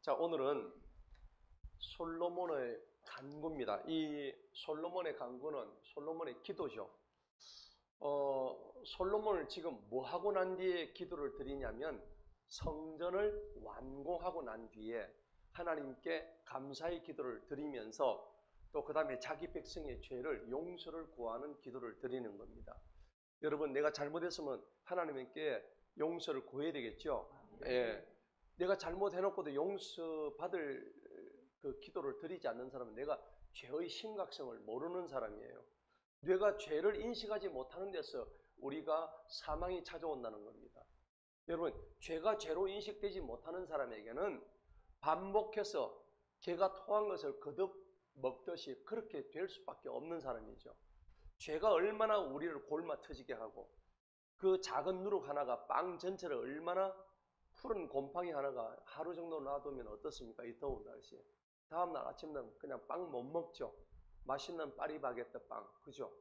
자, 오늘은 솔로몬의 간구입니다. 이 솔로몬의 간구는 솔로몬의 기도죠. 솔로몬을 지금 뭐 하고 난 뒤에 기도를 드리냐면 성전을 완공하고 난 뒤에 하나님께 감사의 기도를 드리면서 또 그 다음에 자기 백성의 죄를 용서를 구하는 기도를 드리는 겁니다. 여러분, 내가 잘못했으면 하나님께 용서를 구해야 되겠죠. 예. 내가 잘못해놓고도 용서받을 그 기도를 드리지 않는 사람은 내가 죄의 심각성을 모르는 사람이에요. 내가 죄를 인식하지 못하는 데서 우리가 사망이 찾아온다는 겁니다. 여러분, 죄가 죄로 인식되지 못하는 사람에게는 반복해서 개가 토한 것을 거듭 먹듯이 그렇게 될 수밖에 없는 사람이죠. 죄가 얼마나 우리를 골마 터지게 하고 그 작은 누룩 하나가 빵 전체를 얼마나 푸른 곰팡이 하나가 하루 정도 놔두면 어떻습니까? 이 더운 날씨에. 다음날 아침에는 그냥 빵 못 먹죠. 맛있는 파리바게뜨 빵, 그죠?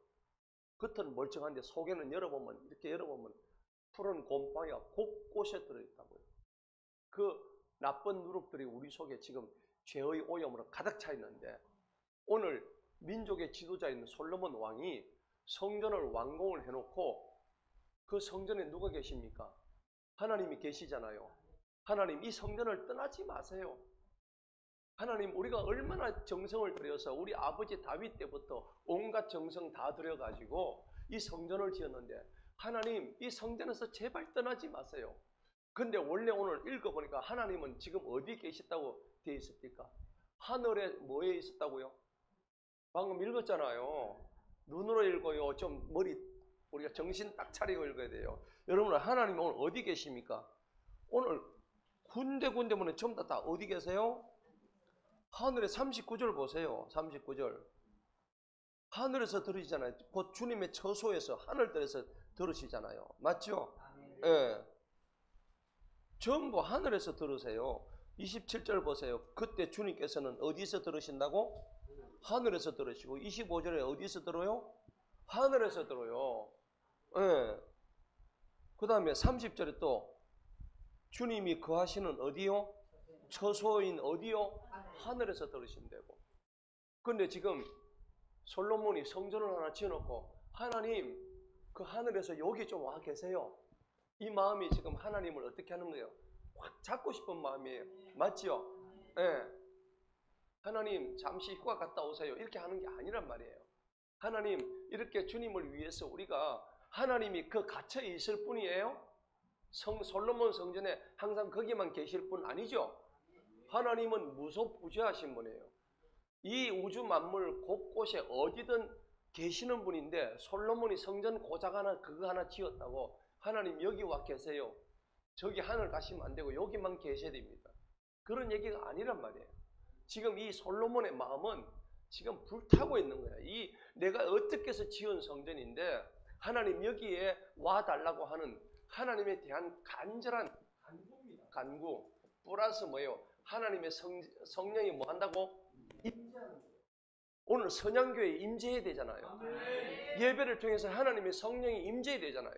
겉은 멀쩡한데 속에는 열어보면, 이렇게 열어보면 푸른 곰팡이가 곳곳에 들어있다고요. 그 나쁜 누룩들이 우리 속에 지금 죄의 오염으로 가득 차 있는데, 오늘 민족의 지도자인 솔로몬 왕이 성전을 완공을 해놓고 그 성전에 누가 계십니까? 하나님이 계시잖아요. 하나님, 이 성전을 떠나지 마세요. 하나님, 우리가 얼마나 정성을 들여서 우리 아버지 다윗 때부터 온갖 정성 다 들여가지고 이 성전을 지었는데, 하나님, 이 성전에서 제발 떠나지 마세요. 근데 원래 오늘 읽어보니까 하나님은 지금 어디 계셨다고 되어 있습니까? 하늘에 뭐에 있었다고요? 방금 읽었잖아요. 눈으로 읽어요. 좀 우리가 정신 딱 차리고 읽어야 돼요. 여러분, 하나님 오늘 어디 계십니까? 오늘 군데군데면 전부 다 어디 계세요? 하늘에 39절 보세요. 39절. 하늘에서 들으시잖아요. 곧 주님의 처소에서 하늘들에서 들으시잖아요. 맞죠? 예. 전부 하늘에서 들으세요. 27절 보세요. 그때 주님께서는 어디서 들으신다고? 하늘에서 들으시고, 25절에 어디서 들어요? 하늘에서 들어요. 예. 그 다음에 30절에 또 주님이 거하시는 어디요? 처소인 어디요? 하늘에서 들으신다고. 근데 지금 솔로몬이 성전을 하나 지어놓고, 하나님, 그 하늘에서 여기 좀 와 계세요. 이 마음이 지금 하나님을 어떻게 하는 거예요? 확 잡고 싶은 마음이에요. 맞죠? 예. 하나님, 잠시 휴가 갔다 오세요. 이렇게 하는 게 아니란 말이에요. 하나님, 이렇게 주님을 위해서 우리가 하나님이 그 갇혀 있을 뿐이에요? 솔로몬 성전에 항상 거기만 계실 분 아니죠? 하나님은 무소부재하신 분이에요. 이 우주 만물 곳곳에 어디든 계시는 분인데, 솔로몬이 성전 고작 하나 그거 하나 지었다고 하나님 여기 와 계세요. 저기 하늘 가시면 안 되고 여기만 계셔야 됩니다. 그런 얘기가 아니란 말이에요. 지금 이 솔로몬의 마음은 지금 불타고 있는 거야. 이 내가 어떻게 해서 지은 성전인데 하나님 여기에 와달라고 하는 하나님에 대한 간절한 간구입니다. 간구. 플러스 뭐예요? 하나님의 성령이 뭐 한다고? 임재하는 거예요. 오늘 선양교회에 임재해야 되잖아요. 예배를 통해서 하나님의 성령이 임재해야 되잖아요.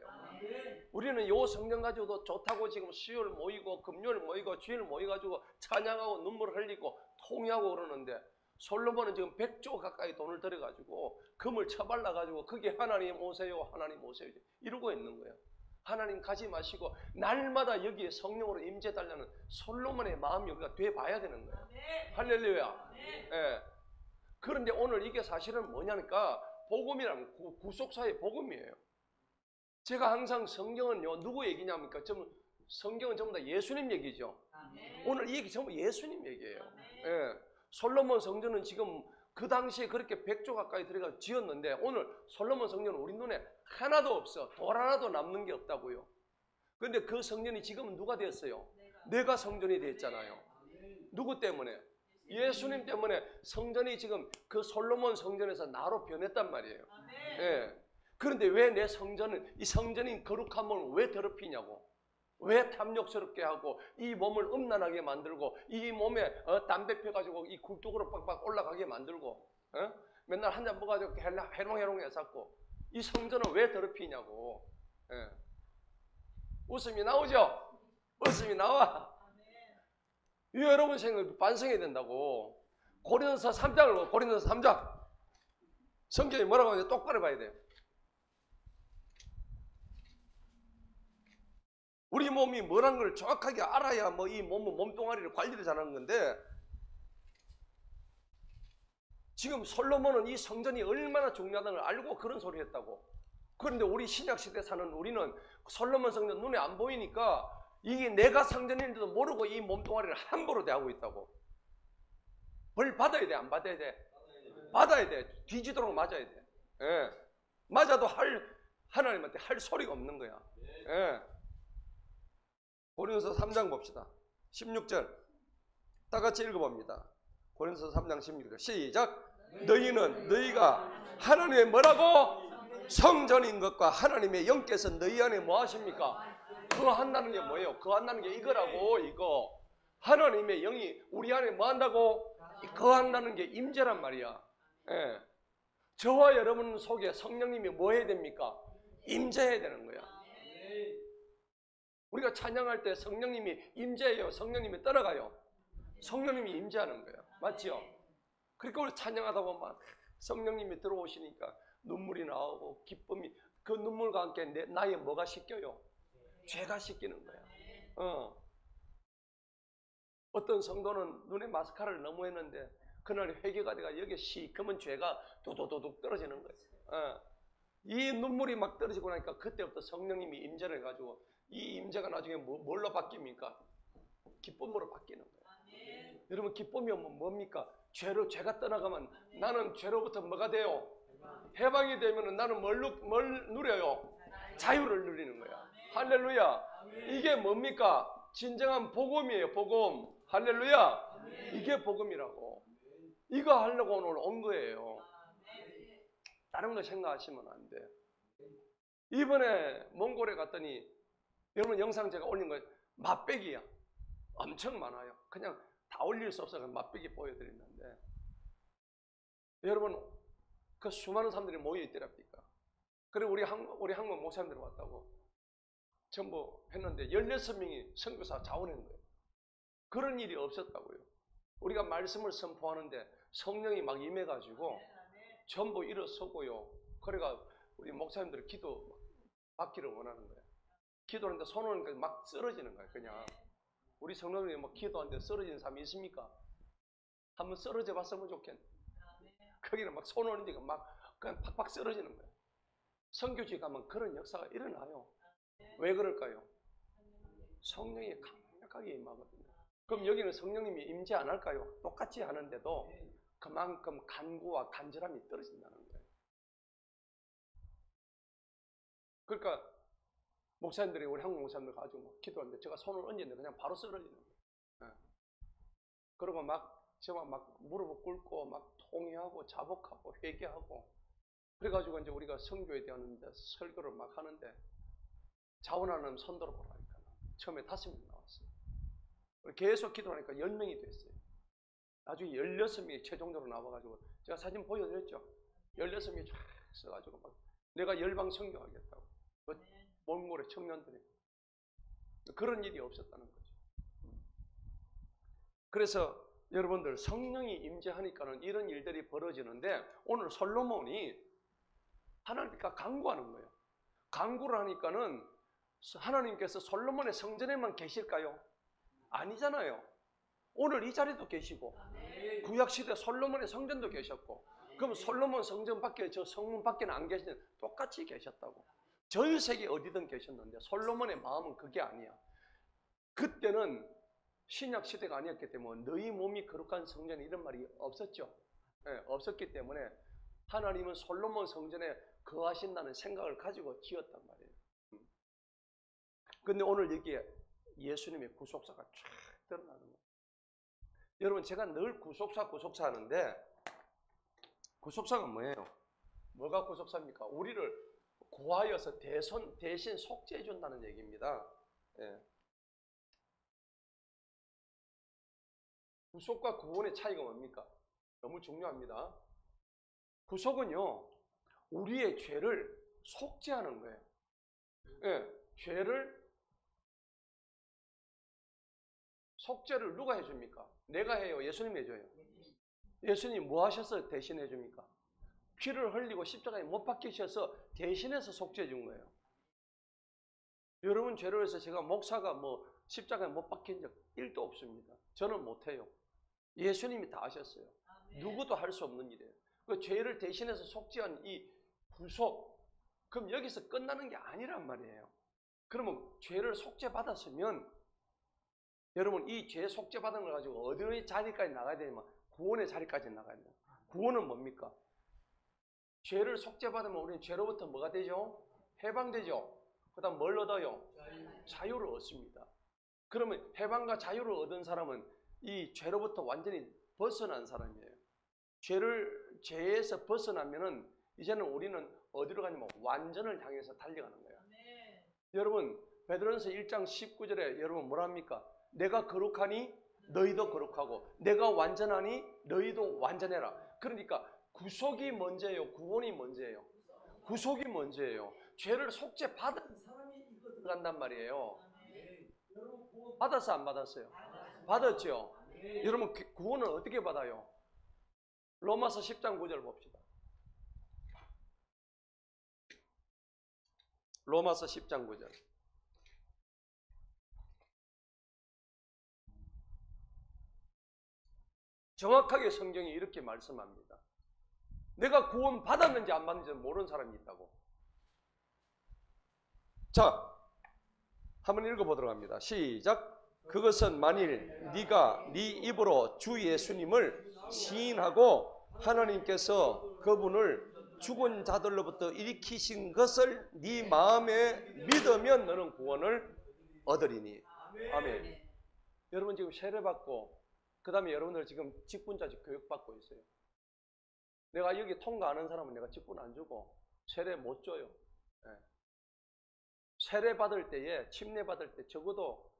우리는 요 성령 가지고도 좋다고 지금 수요일 모이고 금요일 모이고 주일 모이가지고 찬양하고 눈물 흘리고 통회하고 그러는데, 솔로몬은 지금 100조 가까이 돈을 들여가지고 금을 쳐발라가지고 그게 하나님 오세요, 하나님 오세요 이러고 있는 거예요. 하나님 가지 마시고 날마다 여기에 성령으로 임재달라는 솔로몬의 마음이 우리가 돼봐야 되는 거예요. 할렐루야. 예. 그런데 오늘 이게 사실은 뭐냐니까 복음이라는 구속사의 복음이에요. 제가 항상 성경은요, 누구 얘기냐니까 성경은 전부 다 예수님 얘기죠. 오늘 이 얘기 전부 예수님 얘기예요. 예. 솔로몬 성전은 지금 그 당시에 그렇게 100조 가까이 들어가 지었는데, 오늘 솔로몬 성전은 우리 눈에 하나도 없어. 돌 하나도 남는 게 없다고요. 그런데 그 성전이 지금은 누가 됐어요? 내가 성전이 됐잖아요. 누구 때문에? 예수님 때문에 성전이 지금 그 솔로몬 성전에서 나로 변했단 말이에요. 예. 그런데 왜 내 성전은, 이 성전인 거룩함을 왜 더럽히냐고. 왜 탐욕스럽게 하고 이 몸을 음란하게 만들고 이 몸에 담배 펴가지고 이 굴뚝으로 빡빡 올라가게 만들고 맨날 한 잔 먹어가지고 해롱해롱 해쌌고 이 성전을 왜 더럽히냐고. 예. 웃음이 나오죠? 웃음이 나와. 이 여러분 생각 반성해야 된다고. 고린도서 3장을 고린도서 3장 성경이 뭐라고 하는지 똑바로 봐야 돼요. 우리 몸이 뭐라는 걸 정확하게 알아야 뭐 이 몸뚱아리를 관리를 잘하는 건데, 지금 솔로몬은 이 성전이 얼마나 중요하다는 걸 알고 그런 소리 했다고. 그런데 우리 신약시대 사는 우리는 솔로몬 성전 눈에 안 보이니까 이게 내가 성전인지도 모르고 이 몸뚱아리를 함부로 대하고 있다고. 벌 받아야 돼, 안 받아야 돼? 받아야 돼. 뒤지도록 맞아야 돼. 예. 맞아도 하나님한테 할 소리가 없는 거야. 예. 고린도서 3장 봅시다. 16절 다 같이 읽어봅니다. 고린도서 3장 16절 시작. 너희는 너희가 하나님의 뭐라고? 성전인 것과 하나님의 영께서 너희 안에 뭐 하십니까? 거한다는 게 뭐예요? 거한다는 게 이거라고. 이거 하나님의 영이 우리 안에 뭐 한다고? 거한다는 게 임재란 말이야. 예. 저와 여러분 속에 성령님이 뭐 해야 됩니까? 임재해야 되는 거야. 우리가 찬양할 때 성령님이 임재해요? 성령님이 떠나가요? 성령님이 임재하는 거예요. 맞죠? 그러니까 우리 찬양하다 보면 성령님이 들어오시니까 눈물이 나오고 기쁨이, 그 눈물과 함께 나의 뭐가 씻겨요? 죄가 씻기는 거야. 어떤 성도는 눈에 마스카라를 너무 했는데 그날 회개가 돼가 여기 시커먼 죄가 도도도둑 떨어지는 거예요. 이 눈물이 막 떨어지고 나니까 그때부터 성령님이 임재를 해가지고 이 임재가 나중에 뭘로 바뀝니까? 기쁨으로 바뀌는 거예요. 여러분, 기쁨이 뭡니까? 죄가 떠나가면 나는 죄로부터 뭐가 돼요? 해방이 되면 나는 뭘 누려요? 자유를 누리는 거야. 할렐루야. 이게 뭡니까? 진정한 복음이에요. 복음. 할렐루야. 이게 복음이라고. 이거 하려고 오늘 온 거예요. 다른 거 생각하시면 안 돼. 이번에 몽골에 갔더니 여러분 영상 제가 올린 거 맛배기야. 엄청 많아요. 그냥 다 올릴 수 없어서 맛배기 보여드리는데, 여러분 그 수많은 사람들이 모여 있더랍니까? 그리고 우리 한국 목사님들 왔다고 전부 했는데 16명이 선교사 자원한 거예요. 그런 일이 없었다고요. 우리가 말씀을 선포하는데 성령이 막 임해가지고 전부 일어서고요. 그래가 우리 목사님들이 기도 받기를 원하는 거예요. 기도하는데 손 오니까 막 쓰러지는 거예요. 그냥 우리 성도들이 막 기도하는데 쓰러지는 사람이 있습니까? 한번 쓰러져 봤으면 좋겠네. 거기는 막 손 오는 데가 막 그냥 팍팍 쓰러지는 거예요. 선교지 가면 그런 역사가 일어나요. 왜 그럴까요? 성령이 강력하게 임하거든요. 그럼 여기는 성령님이 임재 안 할까요? 똑같이 하는데도 그만큼 간구와 간절함이 떨어진다는 거예요. 그러니까 목사님들이, 우리 한국 목사님들 가지고 뭐 기도하는데 제가 손을 얹었는데 그냥 바로 쓰러지는 거예요. 그리고 제가 막 무릎을 꿇고 막 통회하고 자복하고 회개하고 그래가지고 이제 우리가 선교에 대한 설교를 막 하는데 자원하는 선도로 보라니까 처음에 5명이 나왔어요. 계속 기도하니까 10명이 됐어요. 나중에 16명이 최종적으로 나와가지고 제가 사진 보여드렸죠. 16명이 쫙 써가지고 막 내가 열방 선교하겠다고. 몽골의 청년들이. 그런 일이 없었다는 거죠. 그래서 여러분들 성령이 임재하니까는 이런 일들이 벌어지는데, 오늘 솔로몬이 하나님께 간구하는 거예요. 간구를 하니까는 하나님께서 솔로몬의 성전에만 계실까요? 아니잖아요. 오늘 이 자리도 계시고 구약시대 솔로몬의 성전도 계셨고, 그럼 솔로몬 성전 밖에 저 성문 밖에는 안 계시는, 똑같이 계셨다고. 전 세계 어디든 계셨는데 솔로몬의 마음은 그게 아니야. 그때는 신약 시대가 아니었기 때문에 너희 몸이 거룩한 성전에 이런 말이 없었죠. 없었기 때문에 하나님은 솔로몬 성전에 거하신다는 생각을 가지고 지었단 말이에요. 근데 오늘 여기에 예수님의 구속사가 쫙 드러나는 거예요. 여러분, 제가 늘 구속사 하는데, 구속사가 뭐예요? 뭐가 구속사입니까? 우리를 구하여서 대신 속죄해 준다는 얘기입니다. 구속과 구원의 차이가 뭡니까? 너무 중요합니다. 구속은요, 우리의 죄를 속죄하는 거예요. 죄를 속죄를 누가 해줍니까? 내가 해요? 예수님이 해줘요? 예수님이 뭐 하셔서 대신 해줍니까? 피를 흘리고 십자가에 못 박히셔서 대신해서 속죄해 준 거예요. 여러분 죄로 해서 제가 목사가 뭐 십자가에 못 박힌 적 1도 없습니다. 저는 못해요. 예수님이 다 하셨어요. 누구도 할 수 없는 일이에요. 그 죄를 대신해서 속죄한 이 구속, 그럼 여기서 끝나는 게 아니란 말이에요. 그러면 죄를 속죄받았으면 여러분 이 죄 속죄받은 걸 가지고 어디의 자리까지 나가야 되냐면 구원의 자리까지 나가야 돼요. 구원은 뭡니까? 죄를 속죄받으면 우리는 죄로부터 뭐가 되죠? 해방되죠. 그 다음 뭘 얻어요? 자유를 얻습니다. 그러면 해방과 자유를 얻은 사람은 이 죄로부터 완전히 벗어난 사람이에요. 죄에서 벗어나면은 이제는 우리는 어디로 가냐면 완전을 향해서 달려가는 거예요. 여러분 베드로전서 1장 19절에 여러분 뭐라 합니까? 내가 거룩하니 너희도 거룩하고 내가 완전하니 너희도 완전해라. 그러니까 구속이 먼저예요? 구원이 먼저예요? 구속이 먼저예요. 죄를 속죄 받은 사람이 이거 들어간단 말이에요. 여러분 구원 받았어 안 받았어요? 받았죠? 여러분 구원은 어떻게 받아요? 로마서 10장 9절 봅시다. 로마서 10장 9절. 정확하게 성경이 이렇게 말씀합니다. 내가 구원 받았는지 안 받는지 모르는 사람이 있다고. 자, 한번 읽어보도록 합니다. 시작. 그것은 만일 네가 네 입으로 주 예수님을 시인하고 하나님께서 그분을 죽은 자들로부터 일으키신 것을 네 마음에 믿으면 너는 구원을 얻으리니. 아멘. 여러분 지금 세례받고 그 다음에 여러분들 지금 직분자직 교육받고 있어요. 내가 여기 통과하는 사람은 내가 직분 안 주고 세례 못 줘요. 네. 세례 받을 때에 침례 받을 때 적어도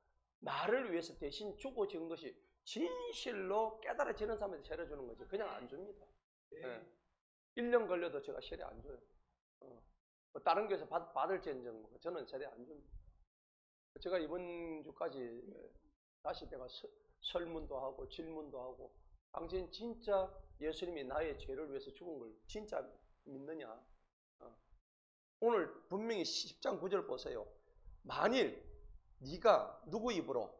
나를 위해서 대신 죽어진 것이 진실로 깨달아지는 사람한테 세례 주는 거지 그냥 안 줍니다. 네. 1년 걸려도 제가 세례 안 줘요. 다른 교회에서 받을지언정 저는 세례 안 줍니다. 제가 이번 주까지 다시 내가 설문도 하고 질문도 하고 당신 진짜 예수님이 나의 죄를 위해서 죽은 걸 진짜 믿느냐? 오늘 분명히 10장 9절 보세요. 만일 네가 누구 입으로?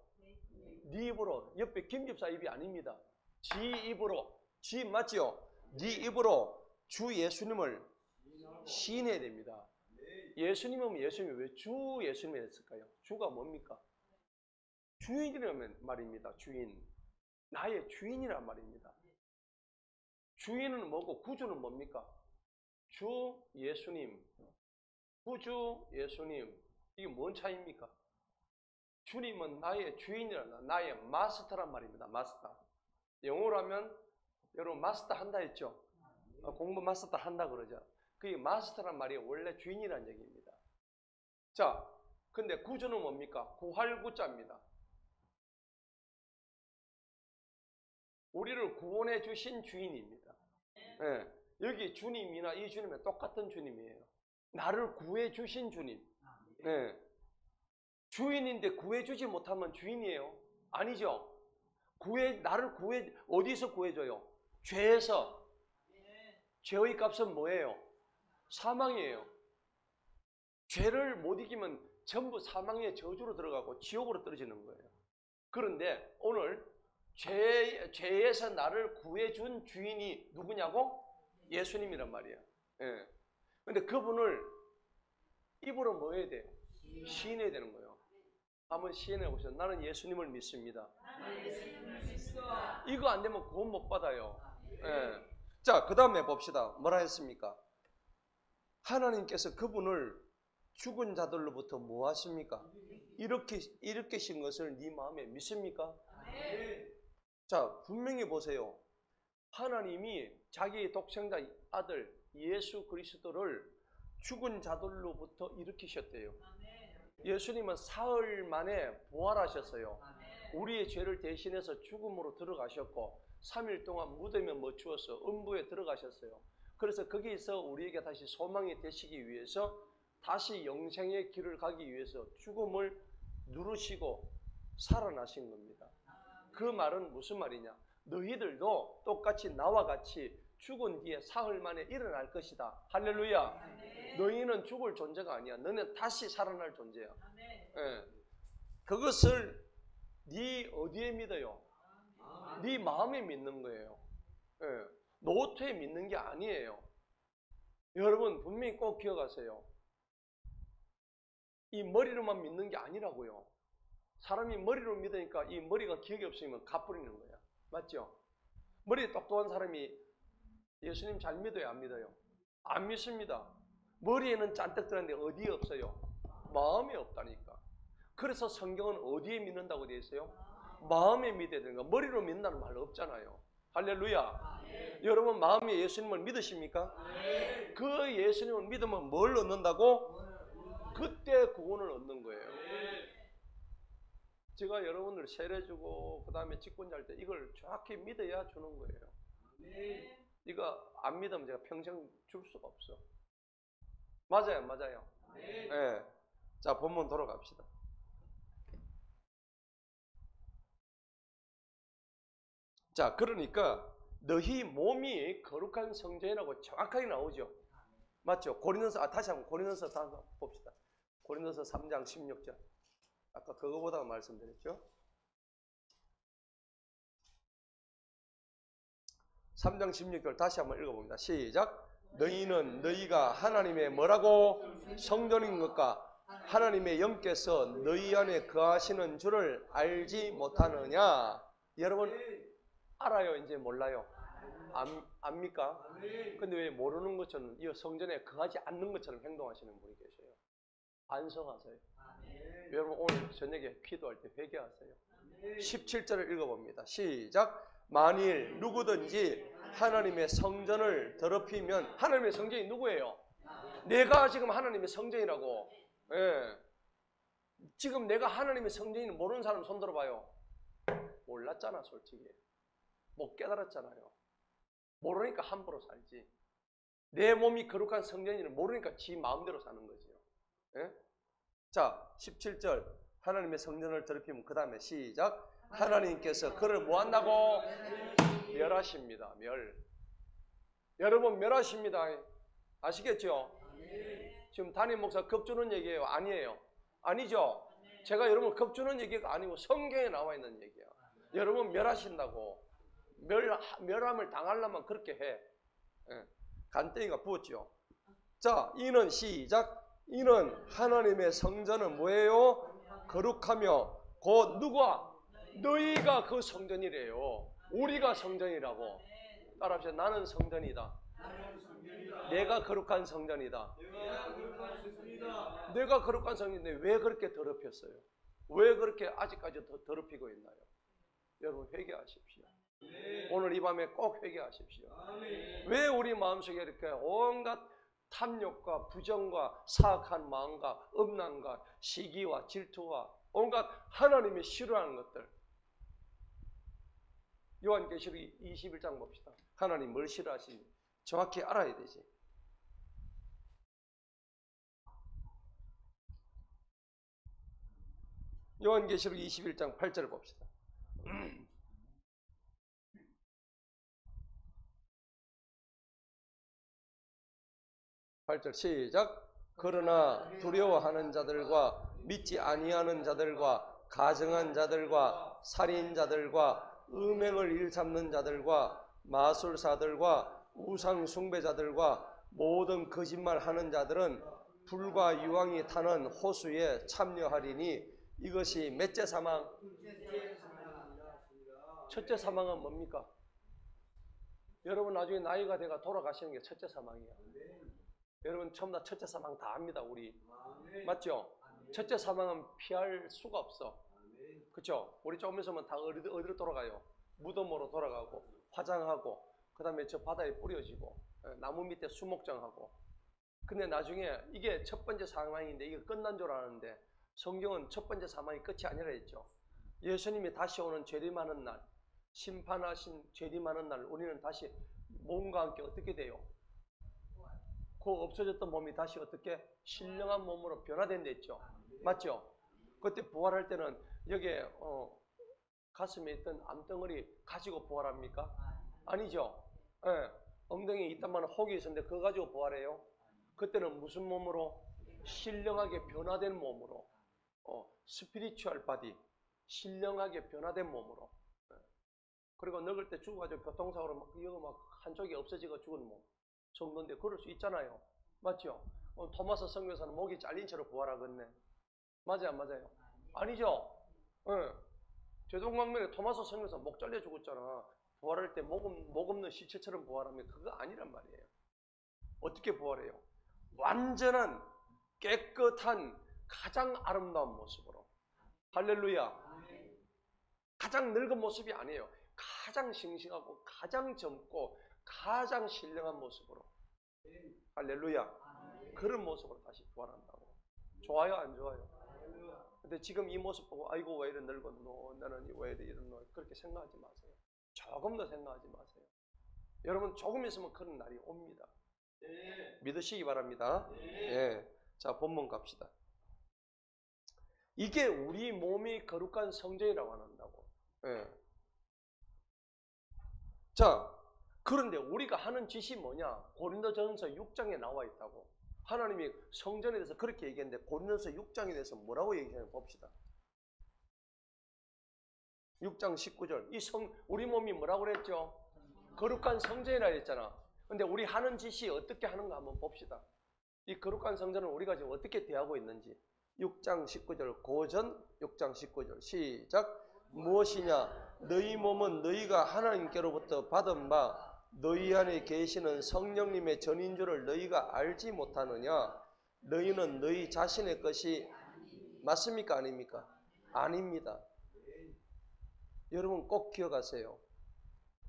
네 입으로. 옆에 김집사 입이 아닙니다. 지 입으로. 지 맞죠? 네 입으로 주 예수님을 시인해야 됩니다. 예수님은 예수님이 왜 주 예수님이 했을까요? 주가 뭡니까? 주인이라는 말입니다. 주인. 나의 주인이란 말입니다. 주인은 뭐고 구주는 뭡니까? 주 예수님. 구주 예수님. 이게 뭔 차이입니까? 주님은 나의 주인이란 나의 마스터란 말입니다. 마스터. 영어로 하면 여러분 마스터 한다 했죠? 공부 마스터 한다 그러죠. 그게 마스터란 말이 원래 주인이란 얘기입니다. 자, 근데 구주는 뭡니까? 구할 구자입니다. 우리를 구원해 주신 주인입니다. 네. 여기 주님이나 이 주님은 똑같은 주님이에요. 나를 구해 주신 주님. 네. 주인인데 구해 주지 못하면 주인이에요? 아니죠. 나를 어디서 구해줘요? 죄에서. 죄의 값은 뭐예요? 사망이에요. 죄를 못 이기면 전부 사망의 저주로 들어가고 지옥으로 떨어지는 거예요. 그런데 오늘 죄에서 나를 구해준 주인이 누구냐고? 예수님이란 말이에요. 예. 근데 그분을 입으로 뭐 해야 돼요? 시인해야 되는 거예요. 한번 시인해 보세요. 나는 예수님을 믿습니다. 이거 안 되면 구원 못 받아요. 예. 자, 그 다음에 봅시다. 뭐라 했습니까? 하나님께서 그분을 죽은 자들로부터 뭐 하십니까? 일으키신 것을 네 마음에 믿습니까? 자, 분명히 보세요. 하나님이 자기의 독생자 아들 예수 그리스도를 죽은 자들로부터 일으키셨대요. 예수님은 사흘 만에 부활하셨어요. 우리의 죄를 대신해서 죽음으로 들어가셨고 3일 동안 무덤에 묻히어서 음부에 들어가셨어요. 그래서 거기서 우리에게 다시 소망이 되시기 위해서 다시 영생의 길을 가기 위해서 죽음을 누르시고 살아나신 겁니다. 그 말은 무슨 말이냐? 너희들도 똑같이 나와 같이 죽은 뒤에 사흘 만에 일어날 것이다. 할렐루야. 너희는 죽을 존재가 아니야. 너는 다시 살아날 존재야. 예. 그것을 네 어디에 믿어요? 네 마음에 믿는 거예요. 예. 노트에 믿는 게 아니에요. 여러분 분명히 꼭 기억하세요. 이 머리로만 믿는 게 아니라고요. 사람이 머리로 믿으니까 이 머리가 기억이 없으면 가버리는 거야. 맞죠? 머리 똑똑한 사람이 예수님 잘 믿어요? 안 믿어요? 안 믿습니다. 머리에는 잔뜩 들었는데 어디에 없어요? 마음에 없다니까. 그래서 성경은 어디에 믿는다고 되어 있어요? 마음에 믿어야 되는 거. 머리로 믿는다는 말 없잖아요. 할렐루야. 여러분 마음에 예수님을 믿으십니까? 그 예수님을 믿으면 뭘 얻는다고? 그때 구원을 얻는 거예요. 제가 여러분들 세례주고 그 다음에 직분자 할 때 이걸 정확히 믿어야 주는 거예요. 이거 안 믿으면 제가 평생 줄 수가 없어. 맞아요, 맞아요. 네. 자, 본문 돌아갑시다. 자, 그러니까 너희 몸이 거룩한 성전이라고 정확하게 나오죠. 맞죠? 고린도서 다시 한번 고린도서 봅시다. 고린도서 3장 16절. 아까 그거보다 말씀드렸죠. 3장 16절 다시 한번 읽어봅니다. 시작. 너희는 너희가 하나님의 뭐라고? 성전인 것과 하나님의 영께서 너희 안에 거하시는 줄을 알지 못하느냐? 여러분 알아요? 이제 몰라요? 압니까? 근데 왜 모르는 것처럼 이 성전에 거하지 않는 것처럼 행동하시는 분이 계세요. 반성하세요. 여러분 오늘 저녁에 기도할 때 회개하세요. 17절을 읽어봅니다. 시작. 만일 누구든지 하나님의 성전을 더럽히면 하나님의 성전이 누구예요? 내가 지금 하나님의 성전이라고. 예. 지금 내가 하나님의 성전인 모르는 사람 손 들어봐요. 몰랐잖아 솔직히. 못 깨달았잖아요. 모르니까 함부로 살지. 내 몸이 거룩한 성전인을 모르니까 지 마음대로 사는 거지요. 예? 자 17절 하나님의 성전을 더럽히면 그 다음에 시작. 하나님께서 그를 뭐한다고? 멸하십니다. 여러분 멸하십니다. 아시겠죠? 지금 담임 목사 겁주는 얘기예요? 아니에요? 아니죠? 제가 여러분 겁주는 얘기가 아니고 성경에 나와 있는 얘기야. 여러분 멸하신다고. 멸함을 당하려면 그렇게 해. 간땡이가 부었죠. 자, 이는 시작. 이는 하나님의 성전은 뭐예요? 거룩하며 곧 누가? 너희가 그 성전이래요. 우리가 성전이라고. 따라합시다. 나는 성전이다. 내가 거룩한 성전이다. 내가 거룩한 성전인데 왜 그렇게 더럽혔어요? 왜 그렇게 아직까지 더럽히고 있나요? 여러분 회개하십시오. 오늘 이 밤에 꼭 회개하십시오. 왜 우리 마음속에 이렇게 온갖 탐욕과 부정과 사악한 마음과 음란과 시기와 질투와 온갖 하나님이 싫어하는 것들. 요한계시록 21장 봅시다. 하나님 뭘 싫어하시는지 정확히 알아야 되지. 요한계시록 21장 8절을 봅시다. 8절 시작. 그러나 두려워하는 자들과 믿지 아니하는 자들과 가증한 자들과 살인자들과 음행을 일삼는 자들과 마술사들과 우상 숭배자들과 모든 거짓말하는 자들은 불과 유황이 타는 호수에 참여하리니 이것이 몇째 사망? 첫째 사망은 뭡니까? 여러분 나중에 나이가 돼가 돌아가시는 게 첫째 사망이야. 여러분 전부 다 첫째 사망 다 합니다. 우리 맞죠? 첫째 사망은 피할 수가 없어. 그렇죠? 우리 조금 있으면 다 어디로 돌아가요? 무덤으로 돌아가고 화장하고 그 다음에 저 바다에 뿌려지고 나무 밑에 수목장하고. 근데 나중에 이게 첫 번째 사망인데 이게 끝난 줄 아는데 성경은 첫 번째 사망이 끝이 아니라 했죠. 예수님이 다시 오는 재림하는 날, 심판하신 재림하는 날 우리는 다시 몸과 함께 어떻게 돼요? 그 없어졌던 몸이 다시 어떻게 신령한 몸으로 변화된다 했죠. 맞죠? 그때 부활할 때는 여기에 가슴에 있던 암덩어리 가지고 부활합니까? 아니죠. 예. 엉덩이에 있단만 혹이 있었는데 그거 가지고 부활해요? 그때는 무슨 몸으로? 신령하게 변화된 몸으로. 스피리추얼 바디. 신령하게 변화된 몸으로. 예. 그리고 늙을 때 죽어가지고 교통사고로 막, 이거 막 한쪽이 없어지고 죽은 몸. 정도인데 그럴 수 있잖아요. 맞죠? 토마스 선교사는 목이 잘린 채로 부활하겠네. 맞아요, 안 맞아요? 아니죠? 예. 제동광명에 토마스 선교사 목 잘려 죽었잖아. 부활할 때 목 없는 시체처럼 부활하면 그거 아니란 말이에요. 어떻게 부활해요? 완전한 깨끗한 가장 아름다운 모습으로. 할렐루야. 가장 늙은 모습이 아니에요. 가장 싱싱하고 가장 젊고 가장 신령한 모습으로. 할렐루야. 그런 모습으로 다시 부활한다고. 좋아요, 안 좋아요? 근데 지금 이 모습 보고 아이고 왜 이래 늙었노, 나는 왜 이래 이러노, 그렇게 생각하지 마세요. 조금 더 생각하지 마세요. 여러분 조금 있으면 그런 날이 옵니다. 믿으시기 바랍니다. 예. 자, 본문 갑시다. 이게 우리 몸이 거룩한 성전이라고 한다고. 예. 자, 그런데 우리가 하는 짓이 뭐냐? 고린도전서 6장에 나와 있다고. 하나님이 성전에 대해서 그렇게 얘기했는데 고린도서 6장에 대해서 뭐라고 얘기하는지 봅시다. 6장 19절. 우리 몸이 뭐라고 그랬죠? 거룩한 성전이라 했잖아. 근데 우리 하는 짓이 어떻게 하는가 한번 봅시다. 이 거룩한 성전을 우리가 지금 어떻게 대하고 있는지. 6장 19절, 고전 6장 19절 시작. 무엇이냐? 너희 몸은 너희가 하나님께로부터 받은 바 너희 안에 계시는 성령님의 전인 줄을 너희가 알지 못하느냐? 너희는 너희 자신의 것이 맞습니까? 아닙니까? 아닙니다. 여러분 꼭 기억하세요.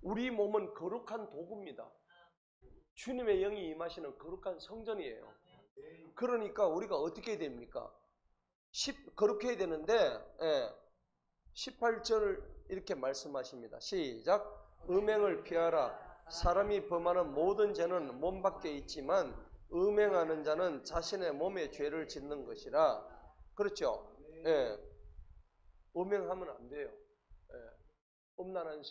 우리 몸은 거룩한 도구입니다. 주님의 영이 임하시는 거룩한 성전이에요. 그러니까 우리가 어떻게 해야 됩니까? 거룩해야 되는데 18절 이렇게 말씀하십니다. 시작. 음행을 피하라. 사람이 범하는 모든 죄는 몸 밖에 있지만 음행하는 자는 자신의 몸에 죄를 짓는 것이라. 그렇죠? 예. 음행하면 안 돼요. 예. 음란한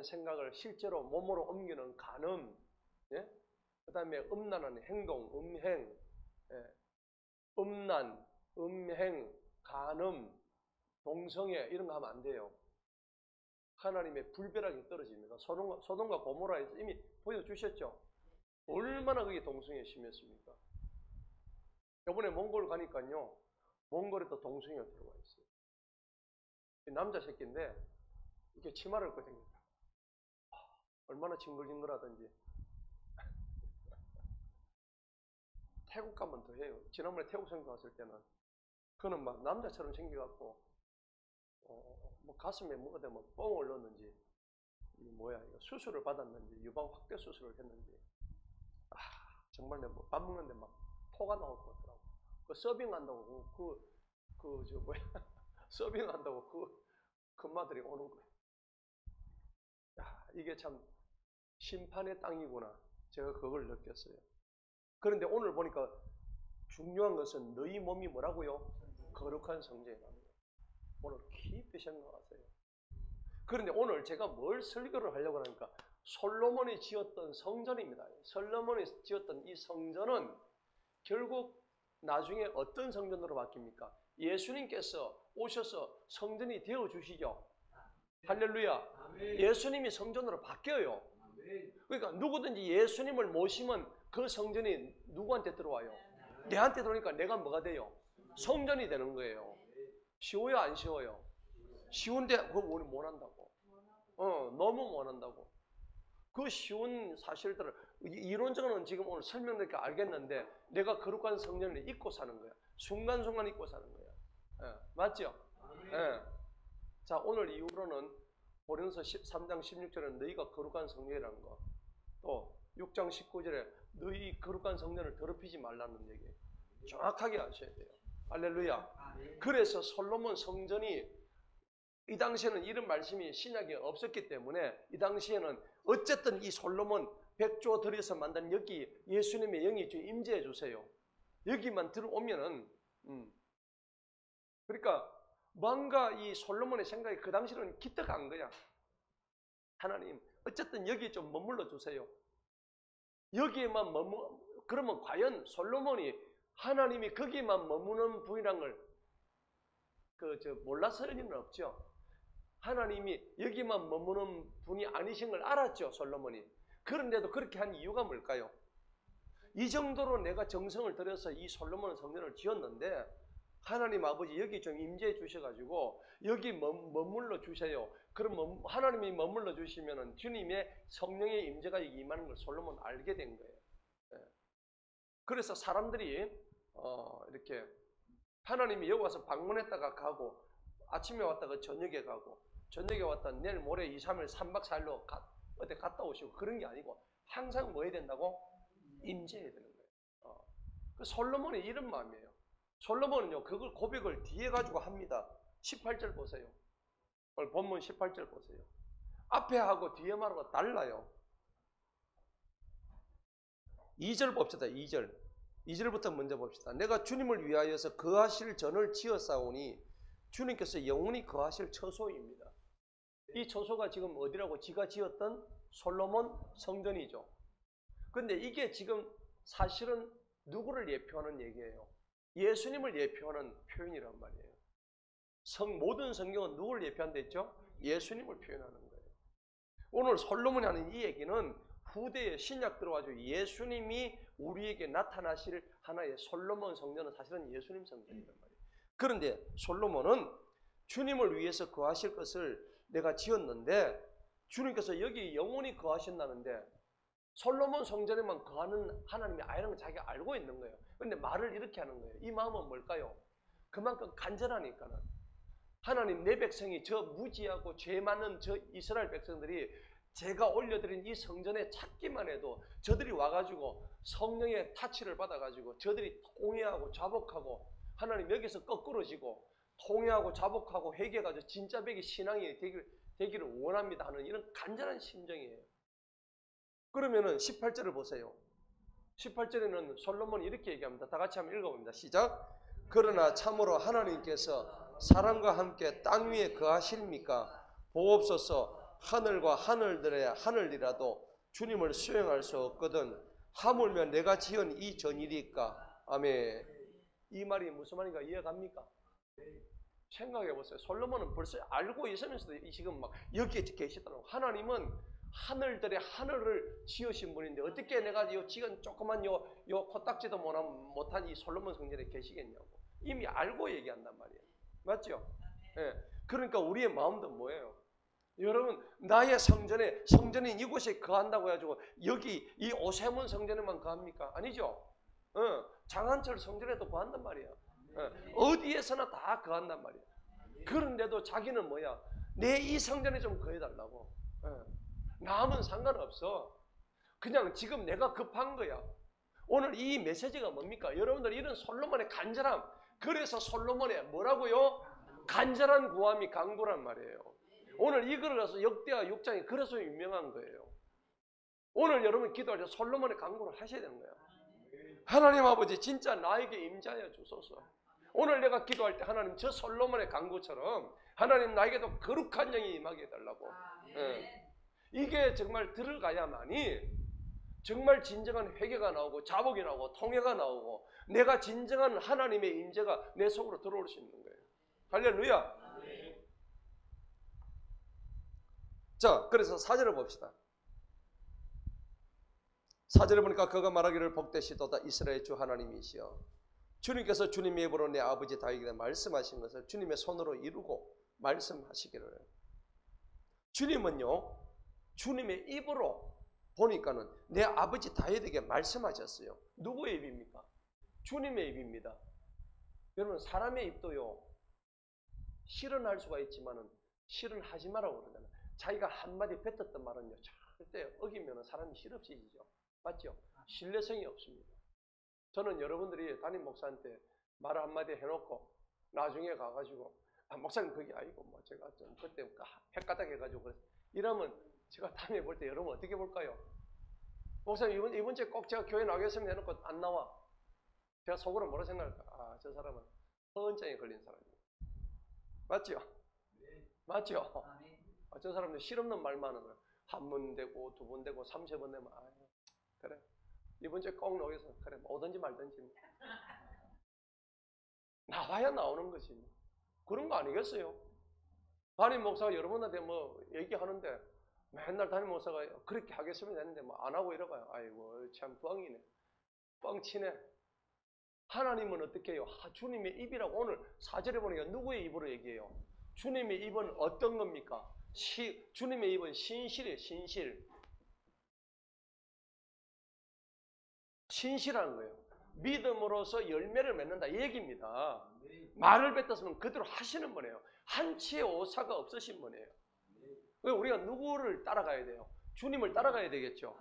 생각을 실제로 몸으로 옮기는 간음, 예? 그 다음에 음란한 행동, 음행, 예. 음란, 음행, 간음, 동성애 이런 거 하면 안 돼요. 하나님의 불벼락이 떨어집니다. 소돔과 고모라에서 이미 보여주셨죠. 얼마나 그게 동성애 심했습니까? 이번에 몽골 가니까요. 몽골에도 동성애가 들어와 있어요. 남자 새끼인데 이렇게 치마를 입고 다닙니다. 얼마나 징글징글하던지. 태국 가면 더 해요. 지난번에 태국 선교 갔을 때는 그는 막 남자처럼 생겨갖고 뭐 가슴에 뭐가 되면 뻥을 넣었는지 이거 수술을 받았는지 유방 확대 수술을 했는지 정말 뭐 밥 먹는데 막 토가 나올 것 같더라고. 그 서빙한다고 서빙한다고 그 금마들이 오는 거예요. 이게 참 심판의 땅이구나. 제가 그걸 느꼈어요. 그런데 오늘 보니까 중요한 것은 너희 몸이 뭐라고요? 거룩한 성전이라는 거예요. 오늘 깊이 생각하세요. 그런데 오늘 제가 뭘 설교를 하려고 하니까 솔로몬이 지었던 성전입니다. 솔로몬이 지었던 이 성전은 결국 나중에 어떤 성전으로 바뀝니까? 예수님께서 오셔서 성전이 되어주시죠. 할렐루야. 예수님이 성전으로 바뀌어요. 그러니까 누구든지 예수님을 모시면 그 성전이 누구한테 들어와요? 내한테 들어오니까 내가 뭐가 돼요? 성전이 되는 거예요. 쉬워요, 안 쉬워요? 쉬운데 그거 우리 못한다고. 너무 못한다고. 그 쉬운 사실들을 이론적으로는 지금 오늘 설명드리니까 알겠는데 내가 거룩한 성전을 잊고 사는 거야. 순간순간 잊고 사는 거야. 맞죠? 자, 오늘 이후로는 고린도서 13장 16절에 너희가 거룩한 성전이라는 거, 또 6장 19절에 너희 거룩한 성전을 더럽히지 말라는 얘기 정확하게 아셔야 돼요. 할렐루야. 그래서 솔로몬 성전이 이 당시에는 이런 말씀이 신약에 없었기 때문에 이 당시에는 어쨌든 이 솔로몬 백조 들여서 만든 여기 예수님의 영이 좀 임재해 주세요. 여기만 들어오면은 그러니까 뭔가 이 솔로몬의 생각이 그 당시로는 기특한 거야. 하나님, 어쨌든 여기 좀 머물러 주세요. 여기에만 그러면 과연 솔로몬이 하나님이 거기만 머무는 분이란 걸 몰랐을 리는 없죠. 하나님이 여기만 머무는 분이 아니신 걸 알았죠, 솔로몬이. 그런데도 그렇게 한 이유가 뭘까요? 이 정도로 내가 정성을 들여서 이 솔로몬 성전을 지었는데 하나님 아버지 여기 좀 임재해 주셔가지고 여기 머물러 주세요. 그럼 하나님이 머물러 주시면은 주님의 성령의 임재가 임하는 걸 솔로몬 알게 된 거예요. 그래서 사람들이 이렇게 하나님이 여기 와서 방문했다가 가고 아침에 왔다가 저녁에 가고 저녁에 왔다 내일 모레 2, 3일 3박 4일로 어디 갔다 오시고 그런 게 아니고 항상 뭐 해야 된다고? 임재해야 되는 거예요. 그 솔로몬이 이런 마음이에요. 솔로몬은요 그걸 고백을 뒤에 가지고 합니다. 18절 보세요. 오늘 본문 18절 보세요. 앞에 하고 뒤에 말하고 달라요. 2절 봅시다. 2절부터 먼저 봅시다. 내가 주님을 위하여서 거하실 전을 지었사오니 주님께서 영원히 거하실 처소입니다. 이 처소가 지금 어디라고? 지가 지었던 솔로몬 성전이죠. 근데 이게 지금 사실은 누구를 예표하는 얘기예요? 예수님을 예표하는 표현이란 말이에요. 모든 성경은 누구를 예표한다 했죠? 예수님을 표현하는 거예요. 오늘 솔로몬이 하는 이 얘기는 후대에 신약 들어가지고 예수님이 우리에게 나타나실 하나의 솔로몬 성전은 사실은 예수님 성전이란 말이에요. 그런데 솔로몬은 주님을 위해서 거하실 것을 내가 지었는데 주님께서 여기 영원히 거하신다는데 솔로몬 성전에만 거하는 하나님이 아니라는 걸 자기가 알고 있는 거예요. 그런데 말을 이렇게 하는 거예요. 이 마음은 뭘까요? 그만큼 간절하니까는 하나님 내 백성이 저 무지하고 죄 많은 저 이스라엘 백성들이 제가 올려드린 이 성전에 찾기만 해도 저들이 와가지고 성령의 타치를 받아가지고 저들이 통회하고 자복하고 하나님 여기서 거꾸러지고 통회하고 자복하고 회개해가지고 진짜 백이 신앙이 되기를 원합니다 하는 이런 간절한 심정이에요. 그러면은 18절을 보세요. 18절에는 솔로몬이 이렇게 얘기합니다. 다 같이 한번 읽어봅니다. 시작. 그러나 참으로 하나님께서 사람과 함께 땅 위에 거하십니까? 보옵소서. 하늘과 하늘들의 하늘이라도 주님을 수용할 수 없거든 하물며 내가 지은 이 전일이까. 아멘. 이 말이 무슨 말인가 이해갑니까? 생각해 보세요. 솔로몬은 벌써 알고 있으면서도 지금 막 여기에 계시더라고. 하나님은 하늘들의 하늘을 지으신 분인데 어떻게 내가 요 지금 조그만 요 코딱지도 못한 이 솔로몬 성전에 계시겠냐고. 이미 알고 얘기한단 말이에요. 맞죠? 예. 그러니까 우리의 마음도 뭐예요? 여러분 나의 성전인 이곳에 거한다고 해가지고 여기 이 오세문 성전에만 거합니까? 아니죠. 장한철 성전에도 거한단 말이야. 어디에서나 다 거한단 말이야. 그런데도 자기는 뭐야? 내 이 성전에 좀 거해달라고. 남은 상관없어. 그냥 지금 내가 급한 거야. 오늘 이 메시지가 뭡니까? 여러분들 이런 솔로몬의 간절함. 그래서 솔로몬의 뭐라고요? 간절한 구함이 강구란 말이에요. 오늘 이거를 가서 역대하 6장이 그래서 유명한 거예요. 오늘 여러분 기도할 때 솔로몬의 강구를 하셔야 되는 거예요. 하나님 아버지 진짜 나에게 임재하여 주소서. 오늘 내가 기도할 때 하나님 저 솔로몬의 강구처럼 하나님 나에게도 거룩한 영이 임하게 해달라고. 이게 정말 들어가야만이 정말 진정한 회개가 나오고 자복이 나오고 통회가 나오고 내가 진정한 하나님의 임재가 내 속으로 들어올 수 있는 거예요. 할렐루야. 자, 그래서 4절을 봅시다. 4절에 보니까 그가 말하기를 복되시도다 이스라엘 주 하나님이시여. 주님께서 주님의 입으로 내 아버지 다윗에게 말씀하신 것을 주님의 손으로 이루고 말씀하시기를. 주님은요 주님의 입으로 보니까는 내 아버지 다윗에게 말씀하셨어요. 누구의 입입니까? 주님의 입입니다. 여러분 사람의 입도요 실언할 수가 있지만은 실언하지 말라고 그러잖아요. 자기가 한마디 뱉었던 말은요 절대 어기면 사람이 실없어지죠. 맞죠? 신뢰성이 없습니다. 저는 여러분들이 담임 목사한테 말 한마디 해놓고 나중에 가가지고 목사님 그게 아니고 뭐 제가 좀 그때 헷가닥 해가지고 그래서 이러면 제가 다음에 볼 때 여러분 어떻게 볼까요? 목사님 이번 주에 꼭 제가 교회 나오겠습니다 해놓고 안 나와. 제가 속으로 뭐라 생각할까? 아, 저 사람은 허언증에 걸린 사람이에요. 맞죠? 맞죠? 어떤 사람들 실없는 말만 하는 거예요. 한 번 되고 두 번 되고 3-4번 되면 그래 이번 주에 꼭 나오겠어. 그래 오든지 말든지 나와야 나오는 거지. 그런 거 아니겠어요? 담임 목사가 여러분한테 뭐 얘기하는데 맨날 담임 목사가 그렇게 하겠으면 했는데 뭐 안 하고 이러가요. 아이고 참 뻥이네. 뻥치네. 하나님은 어떻게 해요? 주님의 입이라고 오늘 4절에 보니까 누구의 입으로 얘기해요? 주님의 입은 어떤 겁니까? 주님의 입은 신실이에요. 신실한 거예요. 믿음으로써 열매를 맺는다 이 얘기입니다. 말을 뱉었으면 그대로 하시는 분이에요. 한치의 오사가 없으신 분이에요. 우리가 누구를 따라가야 돼요? 주님을 따라가야 되겠죠.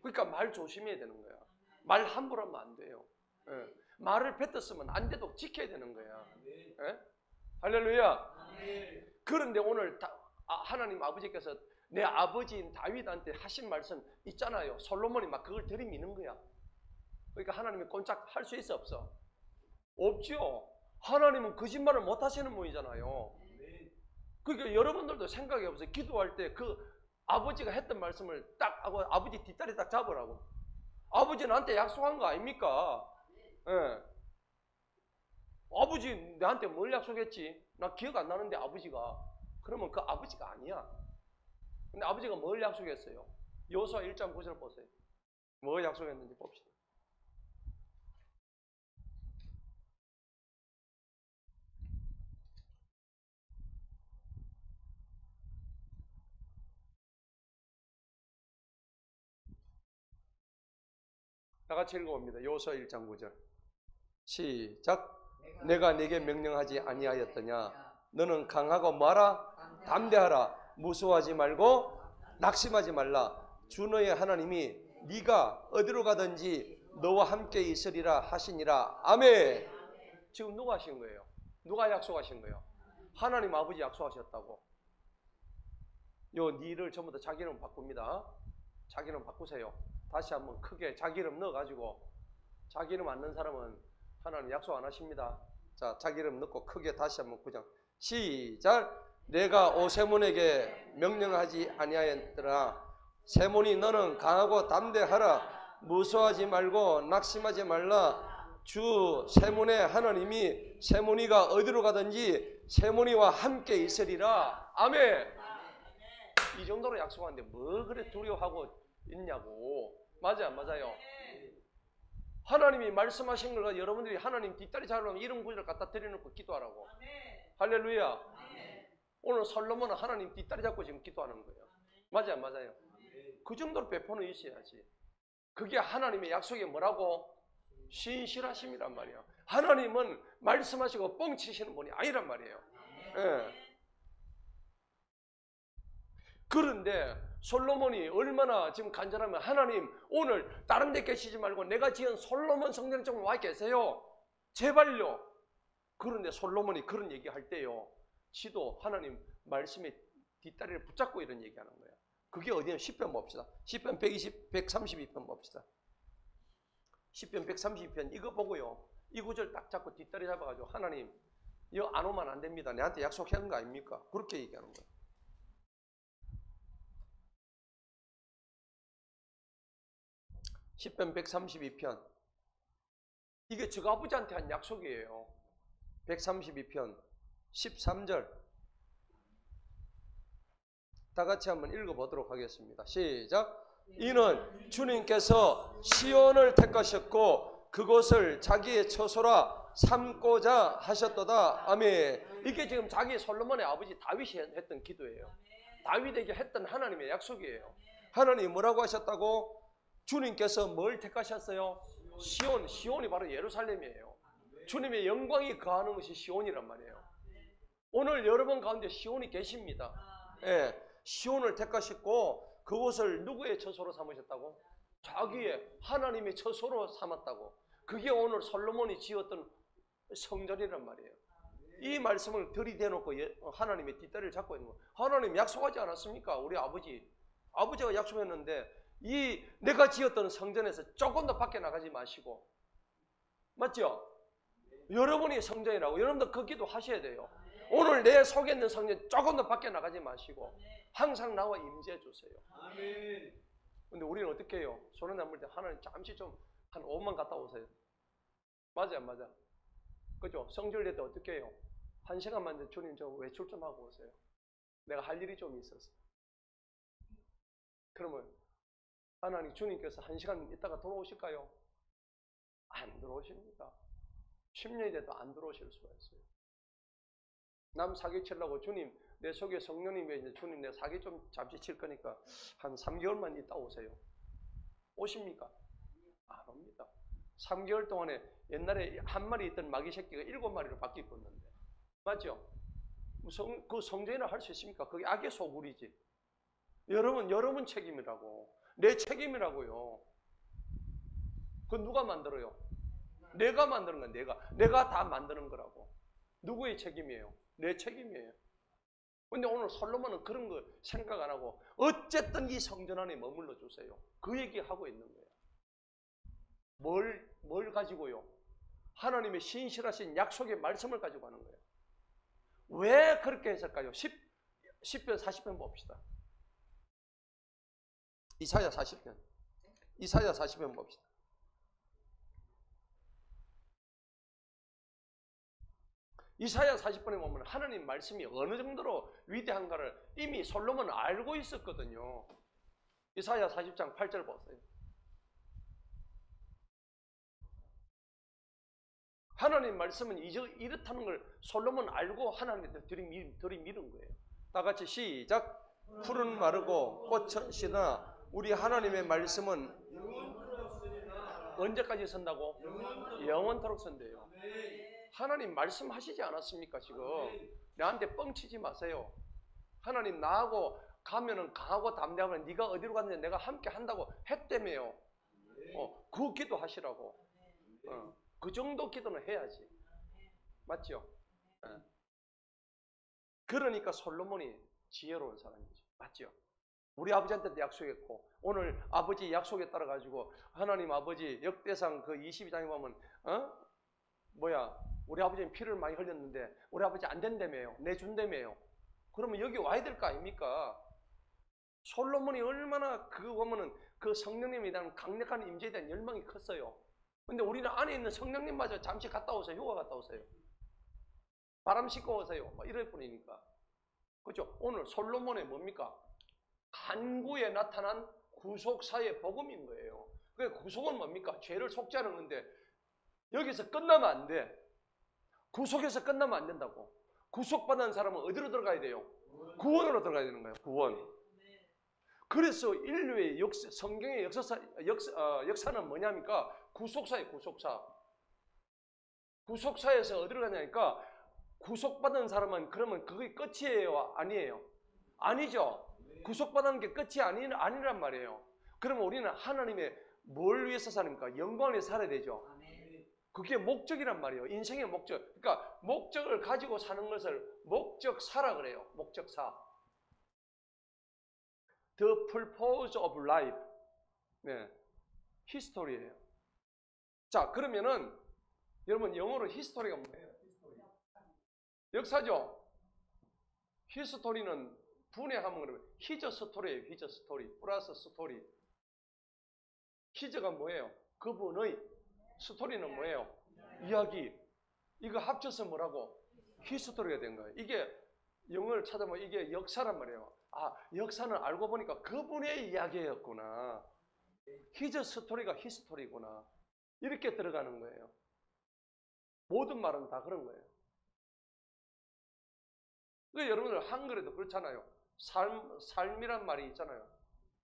그러니까 말 조심해야 되는 거야. 말 함부로 하면 안 돼요. 예. 말을 뱉었으면 안 돼도 지켜야 되는 거야. 예? 할렐루야. 그런데 오늘 하나님 아버지께서 내 아버지인 다윗한테 하신 말씀 있잖아요. 솔로몬이 막 그걸 들이미는 거야. 그러니까 하나님이 꼼짝 할 수 있어 없어? 없죠. 하나님은 거짓말을 못 하시는 분이잖아요. 그러니까 여러분들도 생각이 없어요. 기도할 때 그 아버지가 했던 말씀을 딱 하고 아버지 뒷다리 딱 잡으라고. 아버지 나한테 약속한 거 아닙니까? 예. 아버지 나한테 뭘 약속했지? 나 기억 안 나는데 아버지가. 그러면 그 아버지가 아니야. 근데 아버지가 뭘 약속했어요? 여호수아 1장 9절 보세요. 뭐 약속했는지 봅시다. 다 같이 읽어봅니다. 여호수아 1장 9절. 시작. 내가 네게 명령하지 아니하였더냐? 너는 강하고 뭐하라? 담대하라. 무서워하지 말고 낙심하지 말라. 주 너의 하나님이 네가 어디로 가든지 너와 함께 있으리라 하시니라. 아멘. 지금 누가 하신 거예요? 누가 약속하신 거예요? 하나님 아버지 약속하셨다고. 요 니를 전부 다 자기 이름 바꿉니다. 자기 이름 바꾸세요. 다시 한번 크게 자기 이름 넣어가지고, 자기 이름 안 넣은 사람은 하나님 약속 안 하십니다. 자, 자기 이름 넣고 크게 다시 한번 구장. 시작. 내가 오세몬에게 명령하지 아니하였더라. 세몬이 너는 강하고 담대하라. 무서워하지 말고 낙심하지 말라. 주 세몬의 하나님이 세몬이가 어디로 가든지 세몬이와 함께 있으리라. 아멘. 이 정도로 약속하는데 뭐 그래 두려워하고 있냐고. 맞아요, 맞아요. 하나님이 말씀하신 걸 여러분들이 하나님 뒷다리 잡으려면 이런 구절을 갖다 드려놓고 기도하라고. 할렐루야. 오늘 솔로몬은 하나님 뒷다리 잡고 지금 기도하는 거예요. 맞아요, 맞아요. 그 정도로 배포는 있어야지. 그게 하나님의 약속이 뭐라고? 신실하심이란 말이에요. 하나님은 말씀하시고 뻥치시는 분이 아니란 말이에요. 예. 그런데 솔로몬이 얼마나 지금 간절하면 하나님 오늘 다른 데 계시지 말고 내가 지은 솔로몬 성전에 좀 와 계세요. 제발요. 그런데 솔로몬이 그런 얘기할 때요. 지도 하나님 말씀에 뒷다리를 붙잡고 이런 얘기하는 거예요. 그게 어디냐? 10편 봅시다. 10편 132편 봅시다. 10편 132편 이거 보고요. 이 구절 딱 잡고 뒷다리 잡아가지고 하나님 이거 안 오면 안 됩니다. 내한테 약속한 거 아닙니까? 그렇게 얘기하는 거예요. 10편 132편 이게 저 아버지한테 한 약속이에요. 132편 13절 다 같이 한번 읽어보도록 하겠습니다. 시작. 이는 주님께서 시온을 택하셨고 그곳을 자기의 처소라 삼고자 하셨도다. 아멘. 이게 지금 자기 솔로몬의 아버지 다윗이 했던 기도예요. 다윗에게 했던 하나님의 약속이에요. 하나님이 뭐라고 하셨다고? 주님께서 뭘 택하셨어요? 시온이 바로 예루살렘이에요. 주님의 영광이 거하는 것이 시온이란 말이에요. 오늘 여러분 가운데 시온이 계십니다. 예, 시온을 택하셨고 그곳을 누구의 처소로 삼으셨다고? 자기의 하나님의 처소로 삼았다고. 그게 오늘 솔로몬이 지었던 성전이란 말이에요. 이 말씀을 들이대놓고 하나님의 뒷다리를 잡고 있는 거예요. 하나님 약속하지 않았습니까? 우리 아버지가 약속했는데 이 내가 지었던 성전에서 조금 더 밖에 나가지 마시고. 맞죠? 여러분이 성전이라고. 여러분도 그 기도 하셔야 돼요. 오늘 내 속에 있는 성령 조금도 밖에 나가지 마시고 항상 나와 임재해 주세요. 근데 우리는 어떻게 해요? 손에 남을 때 하나님 잠시 좀 한 5분만 갔다 오세요. 맞아요, 맞아. 그죠? 성질낼 때 어떻게 해요? 1시간만 주님 저 외출 좀 하고 오세요. 내가 할 일이 좀 있어서. 그러면 하나님 주님께서 1시간 있다가 돌아오실까요? 안 들어오십니다. 10년이 돼도 안 들어오실 수가 있어요. 남 사기치려고 주님 내 속에 성령님이 이제 주님 내 사기 좀 잠시 칠 거니까 한 3개월만 있다 오세요. 오십니까? 안 옵니다. 3개월 동안에 옛날에 한 마리 있던 마귀 새끼가 7마리로 바뀌고 있는데 맞죠? 그 성전이나 할 수 있습니까? 그게 악의 소굴이지. 여러분 책임이라고. 내 책임이라고요. 그건 누가 만들어요? 내가 만드는 거야. 내가 다 만드는 거라고. 누구의 책임이에요? 내 책임이에요. 근데 오늘 솔로몬은 그런 거 생각 안 하고 어쨌든 이 성전 안에 머물러 주세요. 그 얘기하고 있는 거예요. 뭘 가지고요? 하나님의 신실하신 약속의 말씀을 가지고 하는 거예요. 왜 그렇게 했을까요? 10편 40편 봅시다. 이사야 40편 봅시다. 이사야 40편에 보면 하나님 말씀이 어느 정도로 위대한가를 이미 솔로몬은 알고 있었거든요. 이사야 40장 8절 보세요. 하나님 말씀은 이렇다는 걸 솔로몬 알고 하나님한테 들이밀은 거예요. 다 같이 시작. 풀은 마르고 꽃은 시드나 우리 하나님의 말씀은 언제까지 선다고? 영원토록 선대요. 하나님 말씀하시지 않았습니까? 지금 나한테 뻥치지 마세요. 하나님 나하고 가면은 강하고 담대하면 네가 어디로 갔는데 내가 함께 한다고 했다며요. 그 기도 하시라고. 그 정도 기도는 해야지. 맞죠? 그러니까 솔로몬이 지혜로운 사람이죠. 맞죠? 우리 아버지한테도 약속했고 오늘 아버지 약속에 따라 가지고 하나님 아버지 역대상 그 22장에 보면 우리 아버지는 피를 많이 흘렸는데 우리 아버지 안 된다며요. 내준다며요. 그러면 여기 와야 될 거 아닙니까? 솔로몬이 얼마나 그거 보면은 그 성령님에 대한 강력한 임재에 대한 열망이 컸어요. 근데 우리는 안에 있는 성령님마저 잠시 갔다 오세요. 휴가 갔다 오세요. 바람 씻고 오세요. 이럴 뿐이니까. 그렇죠? 오늘 솔로몬의 뭡니까? 간구에 나타난 구속사의 복음인 거예요. 그 구속은 뭡니까? 죄를 속죄하는 건데 여기서 끝나면 안 돼. 구속에서 끝나면 안 된다고. 구속받은 사람은 어디로 들어가야 돼요? 구원으로 들어가야 되는 거예요. 구원. 그래서 인류의 성경의 역사는 뭐냐니까 구속사예요. 구속사. 구속사에서 어디로 가냐니까 구속받은 사람은 그러면 그게 끝이에요? 아니에요? 아니죠. 구속받은 게 끝이 아니란 말이에요. 그러면 우리는 하나님의 뭘 위해서 사니까 영광을 위해서 살아야 되죠. 그게 목적이란 말이에요. 인생의 목적. 그러니까 목적을 가지고 사는 것을 목적사라 그래요. 목적사. The purpose of life. 네. 히스토리예요. 자, 그러면은 여러분 영어로 히스토리가 뭐예요? 역사죠. 히스토리는 분해하면 그러면 히저 스토리예요. 히저 스토리. 플러스 스토리. 히저가 뭐예요? 그분의 스토리는 뭐예요? 이야기. 이거 합쳐서 뭐라고? 히스토리가 된 거예요. 이게 영어를 찾아보면 이게 역사란 말이에요. 아, 역사는 알고 보니까 그분의 이야기였구나. 히저 스토리가 히스토리구나. 이렇게 들어가는 거예요. 모든 말은 다 그런 거예요. 그러니까 여러분들 한글에도 그렇잖아요. 삶이란 말이 있잖아요.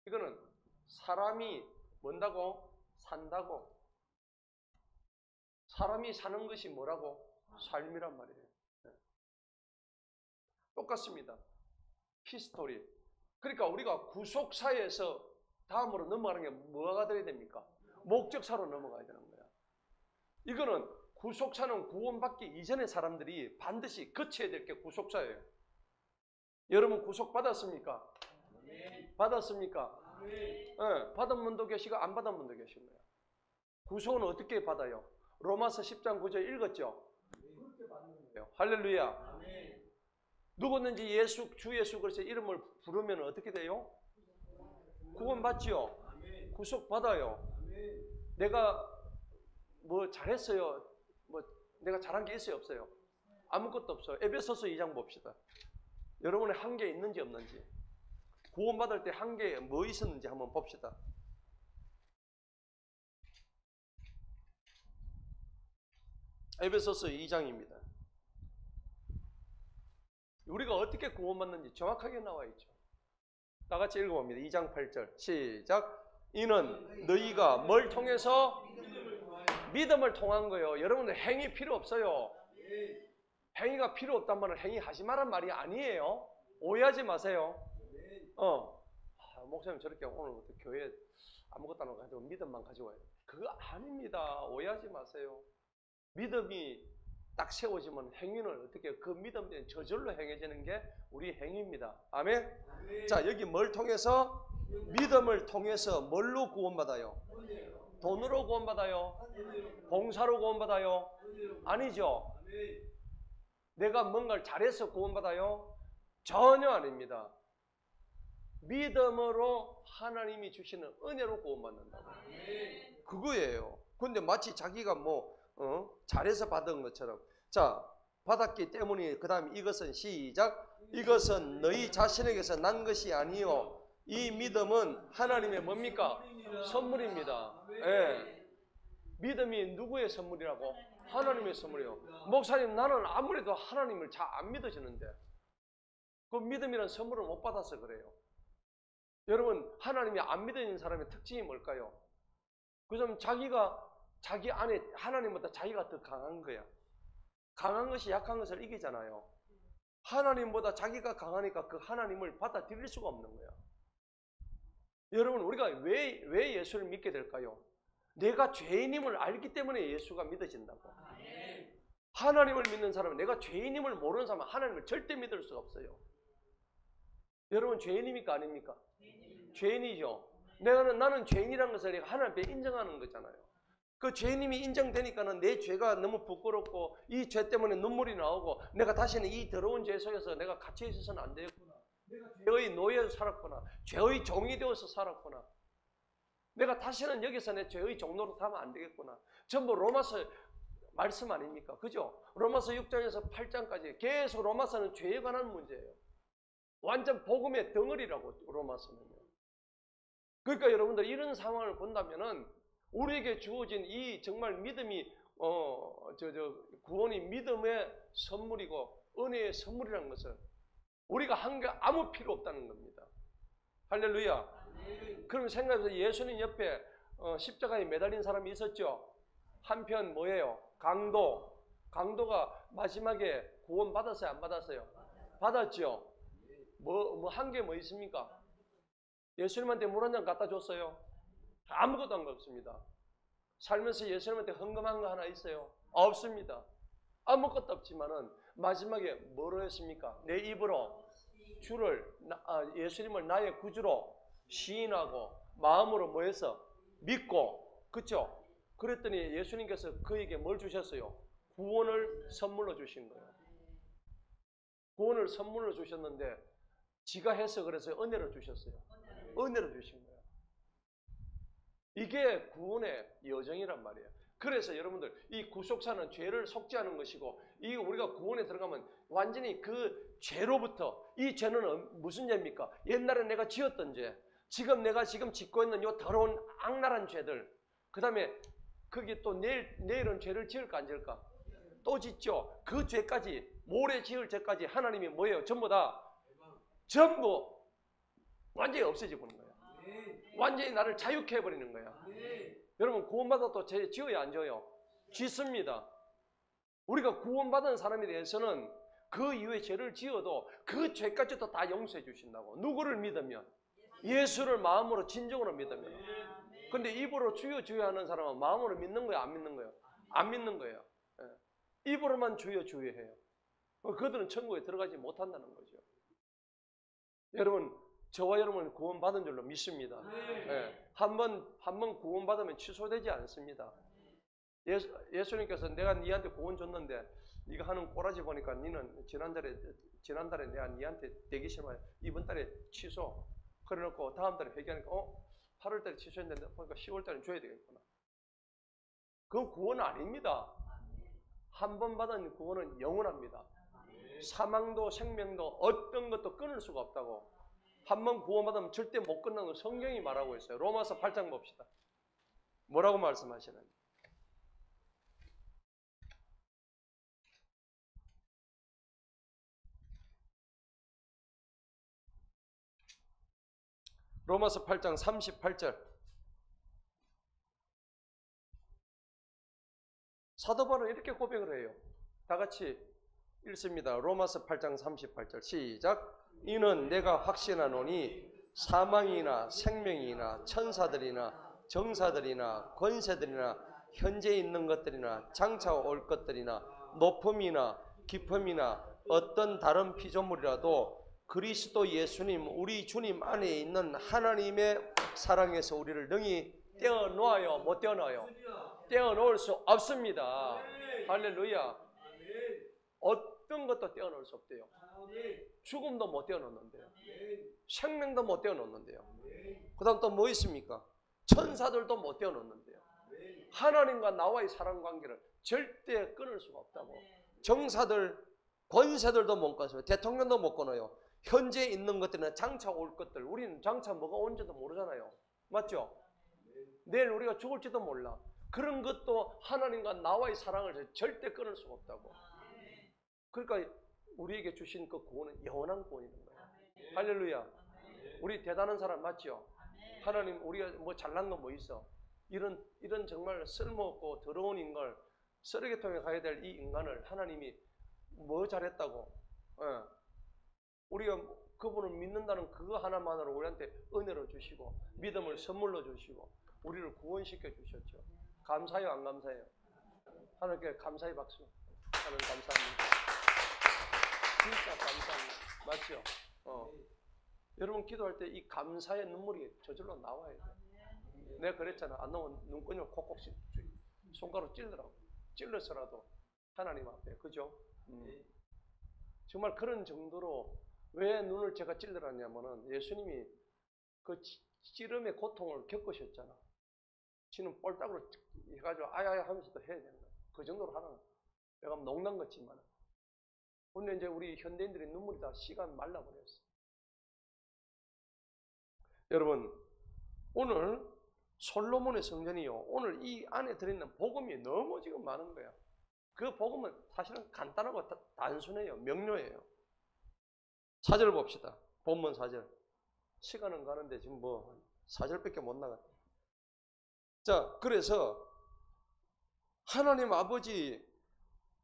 이거는 사람이 뭔다고? 산다고. 사람이 사는 것이 뭐라고? 삶이란 말이에요. 네. 똑같습니다. 히스토리. 그러니까 우리가 구속사에서 다음으로 넘어가는 게 뭐가 돼야 됩니까? 목적사로 넘어가야 되는 거야. 이거는 구속사는 구원받기 이전의 사람들이 반드시 거쳐야 될 게 구속사예요. 여러분 구속받았습니까? 네. 받았습니까? 네. 네. 받은 분도 계시고 안 받은 분도 계신 거예요. 구속은 어떻게 받아요? 로마서 10장 9절 읽었죠? 네. 할렐루야. 네. 누구든지 주 예수 그리스도의 이름을 부르면 어떻게 돼요? 구원받지요. 구속받아요. 내가 뭐 잘했어요. 뭐 내가 잘한 게 있어요, 없어요? 아무것도 없어요. 에베소서 2장 봅시다. 여러분의 한계 있는지 없는지. 구원받을 때 한계에 뭐 있었는지 한번 봅시다. 에베소서 2장입니다. 우리가 어떻게 구원받는지 정확하게 나와 있죠. 다 같이 읽어봅니다. 2장 8절 시작. 이는 너희가 뭘 통해서? 믿음을 통한 거예요. 여러분들 행위 필요 없어요. 행위가 필요 없단 말은 행위 하지 말란 말이 아니에요. 오해하지 마세요. 목사님 저렇게 오늘부터 교회에 아무것도 안 가지고 믿음만 가지고 와요. 그거 아닙니다. 오해하지 마세요. 믿음이 딱 세워지면 행위는 어떻게 그 믿음이 저절로 행해지는 게 우리 행위입니다. 아멘? 자, 여기 뭘 통해서? 믿음을 통해서 뭘로 구원받아요? 돈으로 구원받아요? 봉사로 구원받아요? 아니죠. 내가 뭔가를 잘해서 구원받아요? 전혀 아닙니다. 믿음으로 하나님이 주시는 은혜로 구원받는다고. 그거예요. 근데 마치 자기가 잘해서 받은 것처럼. 자, 받았기 때문에 그 다음에 이것은 시작. 이것은 너희 자신에게서 난 것이 아니요. 이 믿음은 하나님의 뭡니까? 선물입니다. 예. 믿음이 누구의 선물이라고? 하나님의 선물이요. 목사님, 나는 아무래도 하나님을 잘 안 믿어지는데 그 믿음이라는 선물을 못 받아서 그래요. 여러분, 하나님이 안 믿어지는 사람의 특징이 뭘까요? 그럼 자기 안에 하나님보다 자기가 더 강한 거야. 강한 것이 약한 것을 이기잖아요. 하나님보다 자기가 강하니까 그 하나님을 받아들일 수가 없는 거야. 여러분, 우리가 왜 예수를 믿게 될까요? 내가 죄인임을 알기 때문에 예수가 믿어진다고. 하나님을 믿는 사람은, 내가 죄인임을 모르는 사람은 하나님을 절대 믿을 수가 없어요. 여러분, 죄인입니까 아닙니까? 죄인이죠. 나는 죄인이라는 것을 하나님 앞에 인정하는 거잖아요. 그 죄인임이 인정되니까는 내 죄가 너무 부끄럽고 이 죄 때문에 눈물이 나오고 내가 다시는 이 더러운 죄 속에서 내가 갇혀 있어서는 안 되겠구나. 내가 죄의 노예로 살았구나. 죄의 종이 되어서 살았구나. 내가 다시는 여기서 내 죄의 종로로 살면 안 되겠구나. 전부 로마서 말씀 아닙니까? 그죠? 로마서 6장에서 8장까지 계속 로마서는 죄에 관한 문제예요. 완전 복음의 덩어리라고 로마서는요. 그러니까 여러분들 이런 상황을 본다면은 우리에게 주어진 이 정말 믿음이 구원이 믿음의 선물이고 은혜의 선물이라는 것을 우리가 한 게 아무 필요 없다는 겁니다. 할렐루야. 그럼 생각해서 예수님 옆에 십자가에 매달린 사람이 있었죠. 한편 뭐예요? 강도가 마지막에 구원 받았어요? 안 받았어요? 받았죠. 한 게 뭐 있습니까? 예수님한테 물 한 잔 갖다 줬어요? 아무것도 한 거 없습니다. 살면서 예수님한테 헌금한 거 하나 있어요? 없습니다. 아무것도 없지만은 마지막에 뭐로 했습니까? 내 입으로 예수님을 나의 구주로 시인하고 마음으로 뭐 해서 믿고, 그쵸? 그랬더니 예수님께서 그에게 뭘 주셨어요? 구원을 선물로 주신 거예요. 구원을 선물로 주셨는데 지가 해서 그래서 은혜로 주셨어요. 은혜로 주신 거예요. 이게 구원의 여정이란 말이에요. 그래서 여러분들 이 구속사는 죄를 속죄하는 것이고, 이 우리가 구원에 들어가면 완전히 그 죄로부터, 이 죄는 무슨 죄입니까? 옛날에 내가 지었던 죄, 내가 지금 짓고 있는 요 더러운 악랄한 죄들, 그 다음에 거기 또 내일은 죄를 지을까 안 지을까? 또 짓죠. 그 죄까지, 모레 지을 죄까지 하나님이 뭐예요? 전부 완전히 없애져 버린 거예요. 완전히 나를 자유케 해버리는 거야. 여러분, 구원받아 또 죄 지어야 안 지어요? 짓습니다. 우리가 구원받은 사람에 대해서는 그 이후에 죄를 지어도 그 죄까지도 다 용서해 주신다고. 누구를 믿으면? 예수를 마음으로 진정으로 믿으면. 근데 입으로 주여 주여 하는 사람은 마음으로 믿는 거예요? 안 믿는 거예요? 안 믿는 거예요. 입으로만 주여 주여 해요. 그들은 천국에 들어가지 못한다는 거죠. 여러분, 저와 여러분은 구원받은 줄로 믿습니다. 한번 구원받으면 취소되지 않습니다. 예수님께서 내가 니한테 구원 줬는데 네가 하는 꼬라지 보니까 니는 지난달에 내가 니한테 대기실만 이번 달에 취소. 그래놓고 다음 달에 회개하니까 8월 달에 취소했는데 보니까 10월 달에 줘야 되겠구나. 그건 구원 아닙니다. 한 번 받은 구원은 영원합니다. 사망도 생명도 어떤 것도 끊을 수가 없다고. 한 번 구원받으면 절대 못 끊는 거 성경이 말하고 있어요. 로마서 8장 봅시다. 뭐라고 말씀하시는지. 로마서 8장 38절. 사도 바울은 이렇게 고백을 해요. 다 같이 읽습니다. 로마서 8장 38절 시작. 이는 내가 확신하노니 사망이나 생명이나 천사들이나 정사들이나 권세들이나 현재 있는 것들이나 장차 올 것들이나 높음이나 깊음이나 어떤 다른 피조물이라도 그리스도 예수님 우리 주님 안에 있는 하나님의 사랑에서 우리를 능히 떼어놓아요? 못 떼어놔요? 떼어놓을 수 없습니다. 할렐루야. 어떤 것도 떼어놓을 수 없대요. 죽음도 못 떼어놓는데요. 생명도 못 떼어놓는데요. 그 다음 또 뭐 있습니까? 천사들도 못 떼어놓는데요. 하나님과 나와의 사랑 관계를 절대 끊을 수가 없다고. 정사들, 권세들도 못 끊어요. 대통령도 못 끊어요. 현재 있는 것들이나 장차 올 것들, 우리는 장차 뭐가 온지도 모르잖아요. 맞죠? 내일 우리가 죽을지도 몰라. 그런 것도 하나님과 나와의 사랑을 절대 끊을 수가 없다고. 그러니까 우리에게 주신 그 구원은 영원한 구원인 거예요. 할렐루야. 우리 대단한 사람 맞죠? 하나님 우리가 뭐 잘난 거 뭐 있어? 이런 정말 쓸모없고 더러운 인간, 쓰레기통에 가야 될 이 인간을 하나님이 뭐 잘했다고? 우리가 그분을 믿는다는 그거 하나만으로 우리한테 은혜로 주시고 믿음을 선물로 주시고 우리를 구원시켜 주셨죠. 감사해요, 안 감사해요? 하나님께 감사의 박수. 하나님 감사합니다. 진짜 감사합니다. 맞죠? 여러분 기도할 때 이 감사의 눈물이 저절로 나와야 돼. 내가 그랬잖아. 안 나오면 눈꺼풀 콕콕 손가락 찔러라고. 찔러서라도 하나님 앞에. 그죠? 정말 그런 정도로 왜 눈을 제가 찔러라냐면은 예수님이 그 찌름의 고통을 겪으셨잖아. 지는 볼따구로 해가지고 아야야 하면서도 해야 되는 거야. 그 정도로 하는 거야. 내가 농담 같지만. 근데 이제 우리 현대인들의 눈물이 다 씨가 말라버렸어. 여러분, 오늘 솔로몬의 성전이요. 오늘 이 안에 들어있는 복음이 너무 지금 많은 거야. 그 복음은 사실은 간단하고 단순해요. 명료해요. 4절 봅시다. 본문 4절. 시간은 가는데 지금 뭐 4절밖에 못 나갔다. 자, 그래서 하나님 아버지,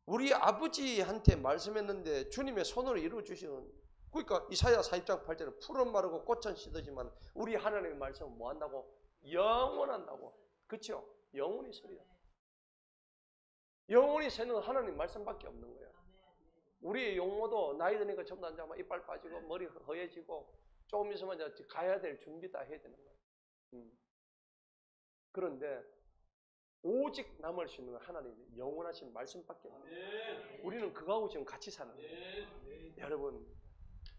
우리 아버지한테 말씀했는데 주님의 손으로 이루어주시는, 그러니까 이사야 40장 8절에 풀은 마르고 꽃은 시들지만 우리 하나님의 말씀은 뭐 한다고? 영원한다고. 그렇죠? 영원히 서리라. 영원히 새는 하나님 말씀밖에 없는 거예요. 우리의 용모도 나이 드니까 전부 다 이제 이빨 빠지고 머리 허해지고 조금 있으면 이제 가야 될 준비 다 해야 되는 거예요. 그런데 오직 남을 수 있는 건 하나님의 영원하신 말씀밖에 없어요. 우리는 그거하고 지금 같이 사는 거예요. 여러분,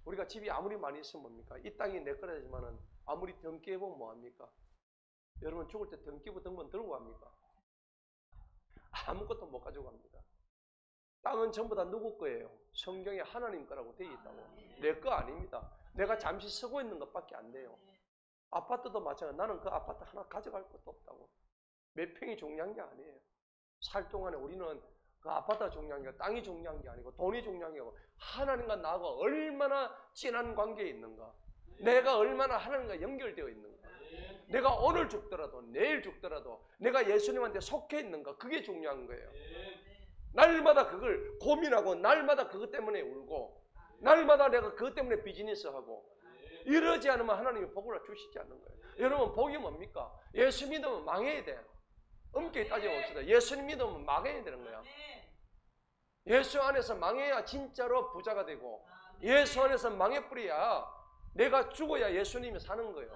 우리가 집이 아무리 많이 있으면 뭡니까? 이 땅이 내 거라지만은 아무리 등기해보면 뭐합니까? 여러분 죽을 때 등기부 등본 들고 갑니까? 아무것도 못 가지고 갑니다. 땅은 전부 다 누구 거예요? 성경에 하나님 거라고 되어 있다고. 내 거 아닙니다. 내가 잠시 쓰고 있는 것밖에 안 돼요. 아파트도 마찬가지로 나는 그 아파트 하나 가져갈 것도 없다고. 몇 평이 중요한 게 아니에요. 살 동안에 우리는 그 아파트가 중요한 게 땅이 중요한 게 아니고 돈이 중요한 게 아니고 하나님과 나하고 얼마나 진한 관계에 있는가. 내가 얼마나 하나님과 연결되어 있는가. 내가 오늘 죽더라도 내일 죽더라도 내가 예수님한테 속해 있는가. 그게 중요한 거예요. 날마다 그걸 고민하고 날마다 그것 때문에 울고 날마다 내가 그것 때문에 비즈니스하고 이러지 않으면 하나님이 복을 주시지 않는 거예요. 여러분 복이 뭡니까? 예수 믿으면 망해야 돼. 엄격히 따져봅시다. 예수님 믿으면 망해야 되는 거야. 예수 안에서 망해야 진짜로 부자가 되고 예수 안에서 망해버려야 내가 죽어야 예수님이 사는 거예요.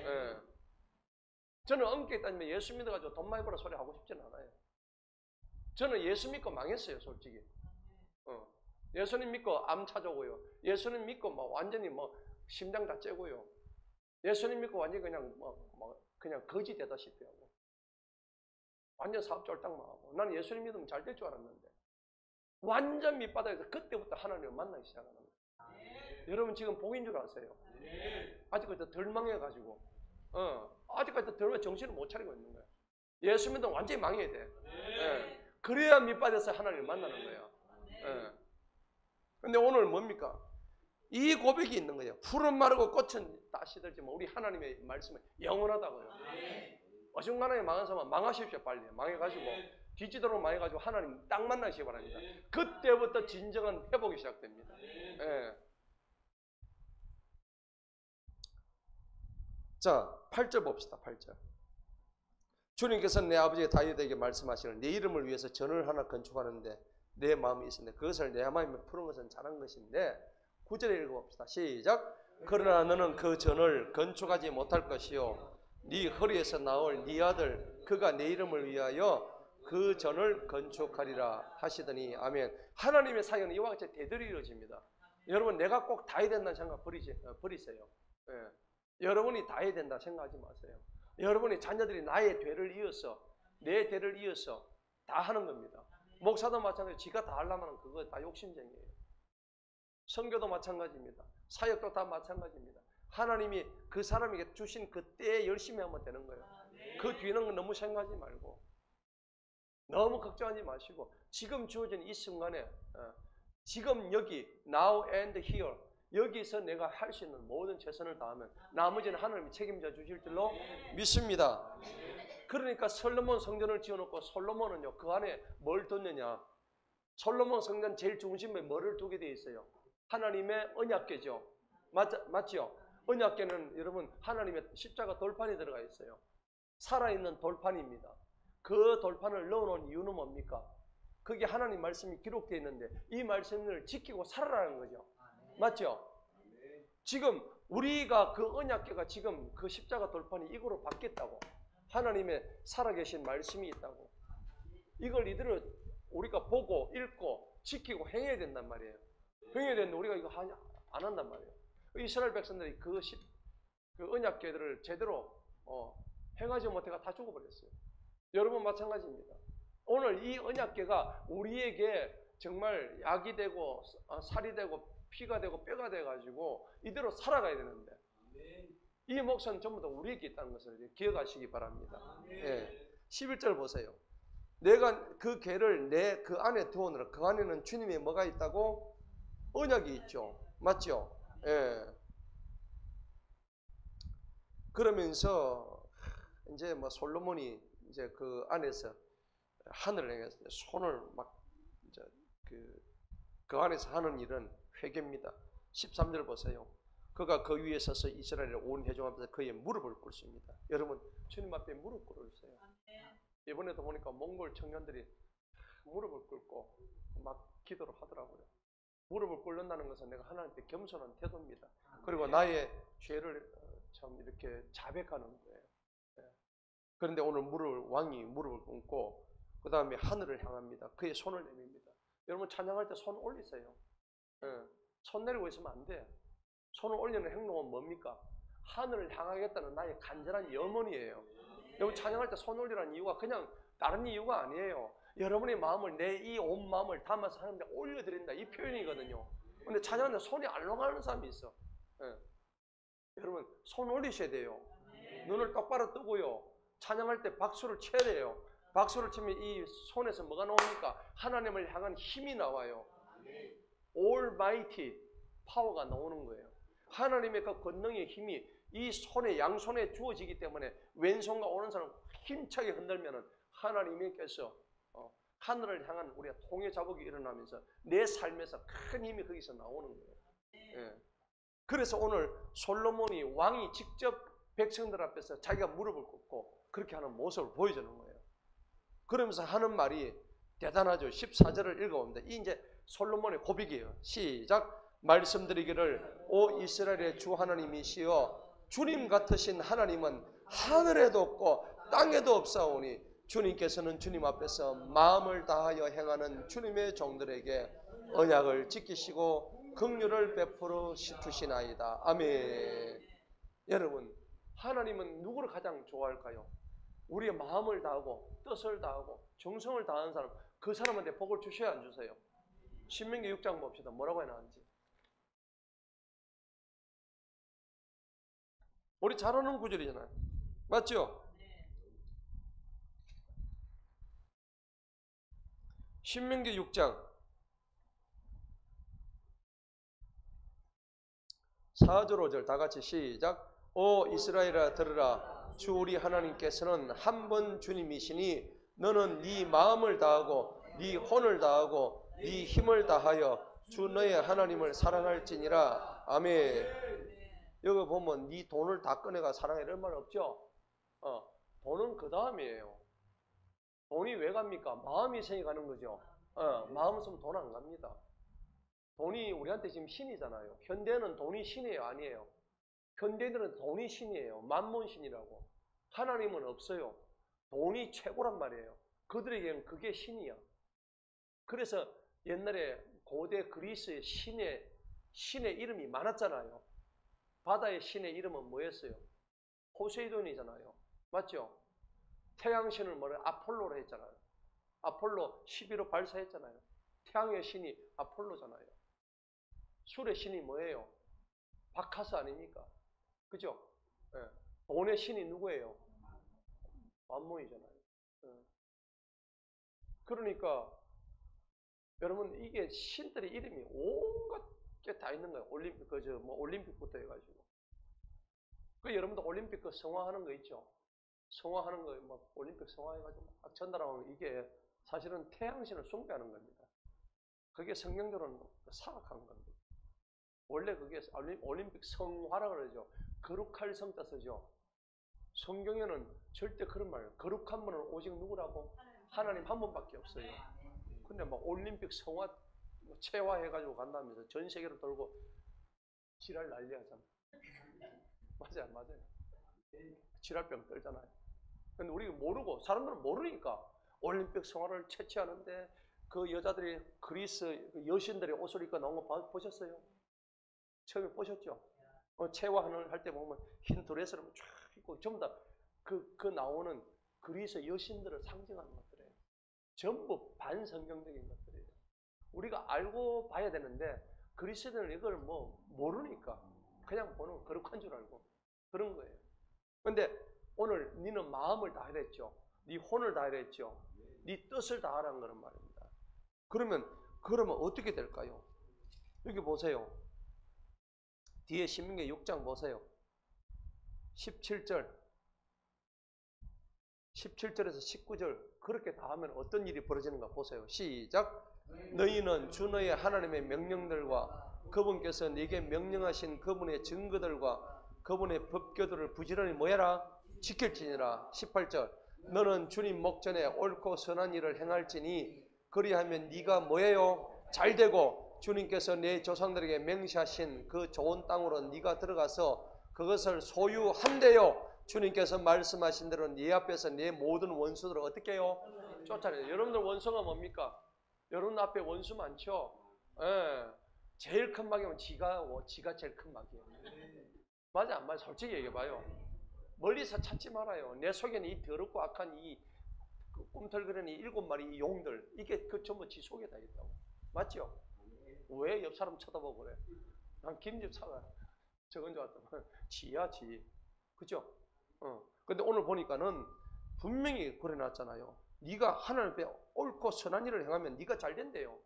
예. 저는 엄격히 따지면 예수 믿어가지고 돈 많이 벌어 소리 하고 싶지는 않아요. 저는 예수 믿고 망했어요, 솔직히. 예수님 믿고 암 찾아오고요. 예수님 믿고 뭐 완전히 뭐 심장 다 째고요. 예수님 믿고 완전히 그냥 그냥 거지 되다시피 하고. 완전 사업 쫄딱망하고. 나는 예수님 믿으면 잘 될 줄 알았는데. 완전 밑바닥에서 그때부터 하나님을 만나기 시작하는 거예요. 여러분 지금 복인 줄 아세요? 아직까지 덜 망해가지고. 아직까지 덜 정신을 못 차리고 있는 거예요. 예수 믿으면 완전히 망해야 돼. 그래야 밑바닥에서 하나님을 만나는 거예요. 근데 오늘 뭡니까? 이 고백이 있는 거예요. 풀은 마르고 꽃은 다 시들지만 우리 하나님의 말씀은 영원하다고요. 어중간하게 망한 사람은 망하십시오. 빨리 망해가지고 뒤지도록 망해가지고 하나님 딱 만나시기 바랍니다. 그때부터 진정한 회복이 시작됩니다. 자, 8절 봅시다. 8절. 주님께서는 내 아버지 다윗에게 말씀하시는 내 이름을 위해서 전을 하나 건축하는데 내 마음이 있었는데 그것을 내 마음에 푸는 것은 잘한 것인데 9절에 읽어봅시다. 시작. 그러나 너는 그 전을 건축하지 못할 것이요 네 허리에서 나올 네 아들 그가 내 이름을 위하여 그 전을 건축하리라 하시더니 아멘. 하나님의 사역은 이와 같이 대들이 이루어집니다. 여러분 내가 꼭 다 해야 된다는 생각 버리세요. 여러분이 다 해야 된다 생각하지 마세요. 여러분이 자녀들이 나의 대를 이어서 내 대를 이어서 다 하는 겁니다. 목사도 마찬가지로 지가 다 하려면 그거 다 욕심쟁이에요. 선교도 마찬가지입니다. 사역도 다 마찬가지입니다. 하나님이 그 사람에게 주신 그 때에 열심히 하면 되는 거예요. 그 뒤는 너무 생각하지 말고 너무 걱정하지 마시고 지금 주어진 이 순간에 지금 여기 now and here 여기서 내가 할 수 있는 모든 최선을 다하면 나머지는 하나님이 책임져 주실 줄로 믿습니다. 그러니까 솔로몬 성전을 지어놓고 솔로몬은요 그 안에 뭘 뒀느냐. 솔로몬 성전 제일 중심에 뭐를 두게 되어 있어요? 하나님의 언약궤죠. 맞죠? 언약궤는 여러분 하나님의 십자가 돌판이 들어가 있어요. 살아있는 돌판입니다. 그 돌판을 넣어놓은 이유는 뭡니까? 그게 하나님 말씀이 기록되어 있는데 이 말씀을 지키고 살아라는 거죠. 맞죠? 지금 우리가 그 언약궤가 지금 그 십자가 돌판이 이거로 바뀌었다고. 하나님의 살아계신 말씀이 있다고. 이걸 이대로 우리가 보고 읽고 지키고 행해야 된단 말이에요. 행해야 되는데 우리가 이거 안 한단 말이에요. 이스라엘 백성들이 그 언약궤들을 제대로 행하지 못해가 다 죽어버렸어요. 여러분 마찬가지입니다. 오늘 이 언약궤가 우리에게 정말 약이 되고 살이 되고 피가 되고 뼈가 돼가지고 이대로 살아가야 되는데 이 몫은 전부 다 우리에게 있다는 것을 기억하시기 바랍니다. 11절 보세요. 내가 그 궤를 내 그 안에 두어놓으라. 그 안에는 주님의 뭐가 있다고? 언약이 있죠. 맞죠? 그러면서 이제 뭐 솔로몬이 이제 그 안에서 하늘을 향해서 손을 막 이제 그 안에서 하는 일은 회개입니다. 13절 보세요. 그가 그 위에 서서 이스라엘의 온 회중 앞에서 그의 무릎을 꿇습니다. 여러분 주님 앞에 무릎 꿇으세요. 이번에도 보니까 몽골 청년들이 무릎을 꿇고 막 기도를 하더라고요. 무릎을 꿇는다는 것은 내가 하나님께 겸손한 태도입니다. 그리고 나의 죄를 참 이렇게 자백하는 거예요. 그런데 오늘 왕이 무릎을 꿇고 그 다음에 하늘을 향합니다. 그의 손을 내밉니다. 여러분 찬양할 때 손 올리세요. 손 내리고 있으면 안 돼. 손을 올리는 행동은 뭡니까? 하늘을 향하겠다는 나의 간절한 염원이에요. 여러분 찬양할 때 손 올리라는 이유가 그냥 다른 이유가 아니에요. 여러분의 마음을 내 이 온 마음을 담아서 하나님께 올려드린다 이 표현이거든요. 근데 찬양할 때 손이 알렁하는 사람이 있어. 여러분 손 올리셔야 돼요. 눈을 똑바로 뜨고요. 찬양할 때 박수를 쳐야 돼요. 박수를 치면 이 손에서 뭐가 나옵니까? 하나님을 향한 힘이 나와요. Almighty 파워가 나오는 거예요. 하나님의 그 권능의 힘이 이 손에 양손에 주어지기 때문에 왼손과 오른손을 힘차게 흔들면은 하나님께서 하늘을 향한 우리가 통해 자국이 일어나면서 내 삶에서 큰 힘이 거기서 나오는 거예요. 그래서 오늘 솔로몬이 왕이 직접 백성들 앞에서 자기가 무릎을 꿇고 그렇게 하는 모습을 보여주는 거예요. 그러면서 하는 말이 대단하죠. 14절을 읽어봅니다. 이 이제 솔로몬의 고백이에요. 시작. 말씀드리기를 오 이스라엘의 주 하나님이시여 주님 같으신 하나님은 하늘에도 없고 땅에도 없사오니 주님께서는 주님 앞에서 마음을 다하여 행하는 주님의 종들에게 언약을 지키시고 긍휼을 베풀어 주시나이다. 아멘. 여러분, 하나님은 누구를 가장 좋아할까요? 우리의 마음을 다하고 뜻을 다하고 정성을 다하는 사람, 그 사람한테 복을 주셔야 안 주세요? 신명기 6장 봅시다. 뭐라고 해놨는지. 우리 잘 아는 구절이잖아요. 맞죠? 신명기 6장 4절 5절 다 같이 시작. 오 이스라엘아 들으라. 주 우리 하나님께서는 한 번 주님이시니 너는 네 마음을 다하고 네 혼을 다하고 네 힘을 다하여 주 너의 하나님을 사랑할지니라. 아멘. 여기 보면 네 돈을 다 꺼내가 사랑해 이런 말 없죠? 돈은 그 다음이에요. 돈이 왜 갑니까? 마음이 생이 가는 거죠. 마음 없으면 돈 안 갑니다. 돈이 우리한테 지금 신이잖아요. 현대는 돈이 신이에요? 아니에요? 현대인들은 돈이 신이에요. 만몬신이라고. 하나님은 없어요. 돈이 최고란 말이에요. 그들에게는 그게 신이야. 그래서 옛날에 고대 그리스의 신의 이름이 많았잖아요. 바다의 신의 이름은 뭐였어요? 포세이돈이잖아요. 맞죠? 태양신을 뭐래? 아폴로로 했잖아요. 아폴로 11호 발사했잖아요. 태양의 신이 아폴로잖아요. 술의 신이 뭐예요? 바카스 아닙니까? 그죠? 예. 돈의 신이 누구예요? 만몬이잖아요. 예. 그러니까 여러분 이게 신들의 이름이 온갖 게 다 있는 거예요. 올림픽부터 해가지고. 그 여러분도 올림픽 그 성화하는 거 있죠? 성화하는 거 막 올림픽 성화해가지고 막 전달하면 이게 사실은 태양신을 숭배하는 겁니다. 그게 성경적으로는 사악한 겁니다. 원래 그게 올림픽 성화라 그러죠. 거룩할 성자 쓰죠. 성경에는 절대 그런 말, 거룩한 분은 오직 누구라고? 하나님 한 분밖에 없어요. 근데 막 올림픽 성화, 체화해가지고 간다면서 전 세계로 돌고 지랄 난리 하잖아. 맞아요. 지랄병 떨잖아요. 근데 우리가 모르고, 사람들은 모르니까 올림픽 성화를 채취하는데 그 여자들이 그리스 여신들의 옷을 입고 나온 거 보셨어요? 처음에 보셨죠? 체화를 할 때 보면 흰 드레스를 쫙 입고 전부 다 그 나오는 그리스 여신들을 상징하는 것들이에요. 전부 반성경적인 것들이에요. 우리가 알고 봐야 되는데 그리스도는 이걸 모르니까 그냥 보는 거룩한 줄 알고 그런 거예요. 근데 오늘 너는 마음을 다해야 했죠. 네 혼을 다해야 했죠. 네 뜻을 다하라는 거란 말입니다. 그러면 어떻게 될까요? 여기 보세요. 뒤에 신명기 6장 보세요. 17절에서 19절 그렇게 다 하면 어떤 일이 벌어지는가 보세요. 시작. 너희는 주 너의 하나님의 명령들과 그분께서 네게 명령하신 그분의 증거들과 그분의 법궤도를 부지런히 뭐해라? 지킬지니라. 18절. 너는 주님 목전에 옳고 선한 일을 행할지니 그리하면 네가 뭐예요? 잘되고 주님께서 내 조상들에게 맹세하신 그 좋은 땅으로 네가 들어가서 그것을 소유한대요. 주님께서 말씀하신 대로 네 앞에서 네 모든 원수들을 어떻게 해요? 쫓아내요. 여러분들 원수가 뭡니까? 여러분 앞에 원수 많죠? 예. 제일 큰 마귀는 지가 제일 큰 마귀예요. 맞아 안 맞아? 솔직히 얘기해봐요. 멀리서 찾지 말아요. 내 속에는 이 더럽고 악한 이 꿈틀거리는 이 7마리 이 용들, 이게 그 전부 지 속에 다 있다고. 맞죠? 왜 옆 사람 쳐다보고 그래? 난 김집 사가 적은 줄 알았더만 지야 지. 그죠? 근데 오늘 보니까는 분명히 그래놨잖아요. 네가 하나님 앞에 옳고 선한 일을 행하면 네가 잘 된대요.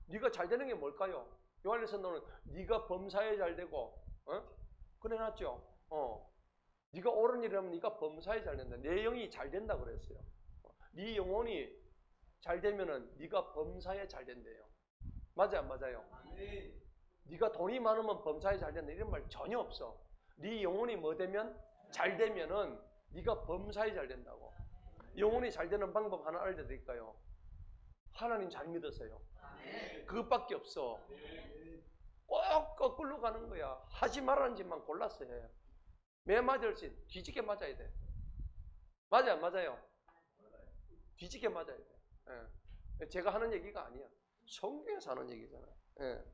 네가 잘 되는 게 뭘까요? 요한에서 너는 네가 범사에 잘 되고, 그래놨죠. 네가 옳은 일을 하면 네가 범사에 잘 된다. 내 영이 잘 된다 그랬어요. 네 영혼이 잘 되면은 네가 범사에 잘 된대요. 맞아요, 안 맞아요? 네가 돈이 많으면 범사에 잘 된다 이런 말 전혀 없어. 네 영혼이 뭐 되면 잘 되면은 네가 범사에 잘 된다고. 영혼이 잘 되는 방법 하나 알려드릴까요? 하나님 잘 믿으세요. 그것밖에 없어. 꼭 거꾸로 가는 거야. 하지 말라는 짓만 골라서 해. 매 맞을지 뒤지게 맞아야 돼. 맞아요, 안 맞아요? 뒤지게 맞아야 돼. 제가 하는 얘기가 아니야. 성경에서 하는 얘기잖아요. 예.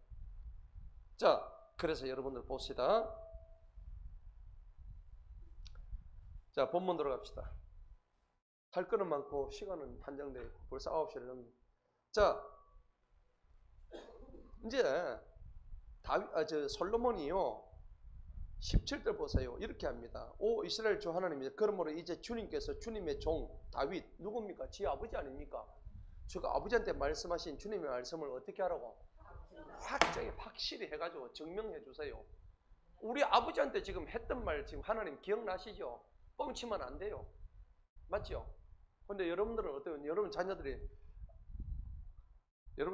자, 그래서 여러분들 봅시다. 자, 본문 들어갑시다. 할 거는 많고 시간은 한정돼 있고 벌써 9시를 넘깁니다. 자, 이제 솔로몬이요 17절 보세요. 이렇게 합니다. 오 이스라엘 주 하나님이다. 그러므로 이제 주님께서 주님의 종 다윗 누굽니까? 지 아버지 아닙니까? 주가 아버지한테 말씀하신 주님의 말씀을 어떻게 하라고? 확실히 해가지고 증명해 주세요. 우리 아버지한테 지금 했던 말 지금 하나님 기억나시죠? 뻥치면 안 돼요. 맞죠? 근데 여러분들은 어때요? 여러분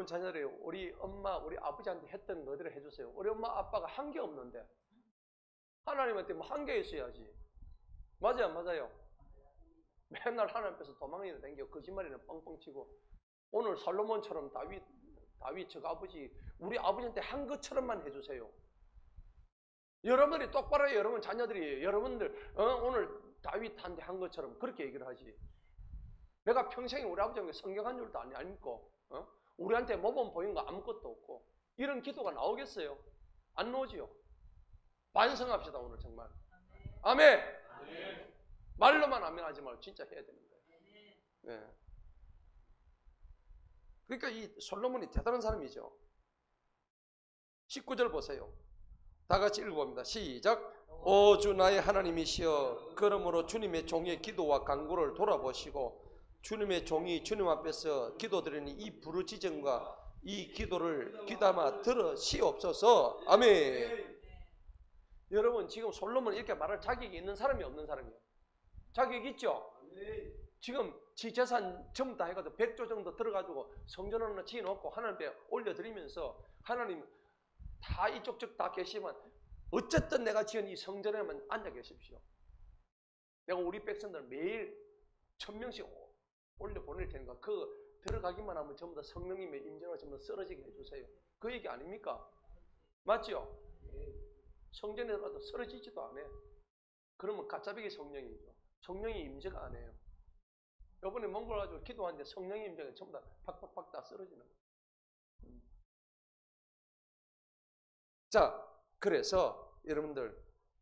자녀들이 우리 엄마 우리 아버지한테 했던 거대로 해주세요. 우리 엄마 아빠가 한 게 없는데 하나님한테 뭐 한 개 있어야지. 맞아요, 맞아요. 맨날 하나님 앞에서 도망이나 댕겨 거짓말이나 뻥뻥 치고 오늘 솔로몬처럼 다윗 저 아버지 우리 아버지한테 한 것처럼만 해주세요. 여러분들이 똑바로 해요. 여러분 자녀들이 여러분들 오늘 다윗한테 한 것처럼 그렇게 얘기를 하지. 내가 평생에 우리 아버지한테 성경한 줄도 아닙니까? 우리한테 모범 보인 거 아무것도 없고 이런 기도가 나오겠어요? 안 나오지요? 반성합시다 오늘 정말. 아멘. 아멘. 말로만 아멘 하지 말고 진짜 해야 되는 거예요. 네. 그러니까 이 솔로몬이 대단한 사람이죠. 19절 보세요. 다 같이 읽어봅니다. 시작. 오 주 나의 하나님이시여 그러므로 주님의 종의 기도와 간구를 돌아보시고 주님의 종이 주님 앞에서 기도드리니 이 부르짖음과 이 기도를 귀담아 들으시옵소서. 아멘. 여러분 지금 솔로몬 이렇게 말할 자격이 있는 사람이 없는 사람이에요? 자격 있죠? 지금 지 재산 전부 다 해가지고 100조 정도 들어가지고 성전 하나 지어놓고 하나님께 올려드리면서 하나님 다 이쪽 저 다 계시면 어쨌든 내가 지은 이 성전에만 앉아 계십시오. 내가 우리 백성들 매일 1000명씩 올려보낼 테니까 그 들어가기만 하면 전부 다 성령님의 임재로 전부 다 쓰러지게 해주세요. 그 얘기 아닙니까? 맞죠? 성전에 들어가도 쓰러지지도 않아요. 그러면 가짜배기 성령이죠. 성령이 임재가 안 해요. 요번에 몽골 가지고 기도하는데 성령의 임재가 전부 다 팍팍팍 다 쓰러지는 거예요. 자, 그래서 여러분들